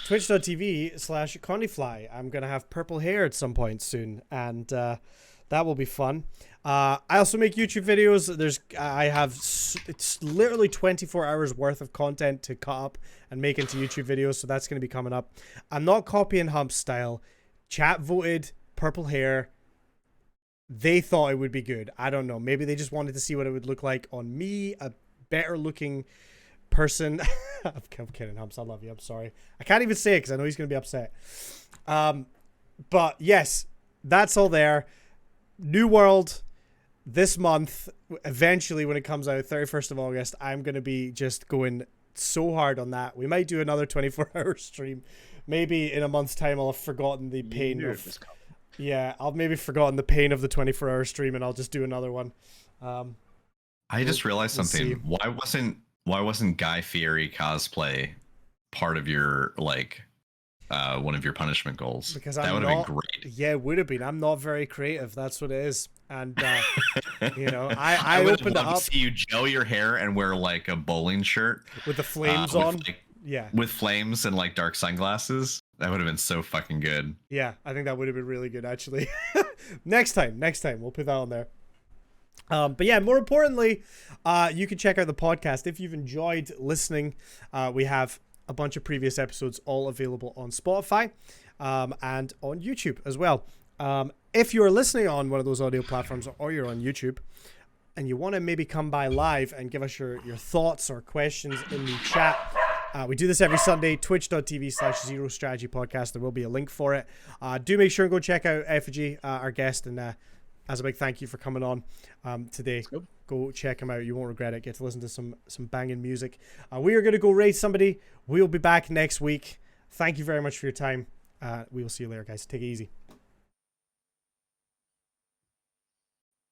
Twitch.tv/CondiFly. I'm going to have purple hair at some point soon, and that will be fun. I also make YouTube videos. It's literally 24 hours worth of content to cut up and make into YouTube videos, so that's going to be coming up. I'm not copying Hump's style. Chat voted purple hair. They thought it would be good. I don't know. Maybe they just wanted to see what it would look like on me, a better looking person. I'm kidding, Humps. I love you. I'm sorry. I can't even say it because I know he's going to be upset. But yes, that's all there. New World this month. Eventually, when it comes out, 31st of August, I'm going to be just going so hard on that. We might do another 24-hour stream. Maybe in a month's time, I'll have forgotten the pain of... Yeah, I'll maybe forgotten the pain of the 24-hour stream, and I'll just do another one. I just realized something. Why wasn't Guy Fieri cosplay part of your one of your punishment goals? Because that would have been great. Yeah, it would have been. I'm not very creative. That's what it is. And I opened it up. To see you gel your hair and wear like a bowling shirt with the flames on. With flames and like dark sunglasses. That would have been so fucking good. Yeah, I think that would have been really good, actually. Next time, we'll put that on there. But yeah, more importantly, you can check out the podcast. If you've enjoyed listening, we have a bunch of previous episodes all available on Spotify and on YouTube as well. If you're listening on one of those audio platforms or you're on YouTube and you want to maybe come by live and give us your thoughts or questions in the chat, we do this every Sunday, twitch.tv/Zero Strategy Podcast. There will be a link for it. Do make sure and go check out Effigy, our guest, and as a big thank you for coming on today. Go check him out. You won't regret it. Get to listen to some banging music. We are going to go raid somebody. We'll be back next week. Thank you very much for your time. We will see you later, guys. Take it easy.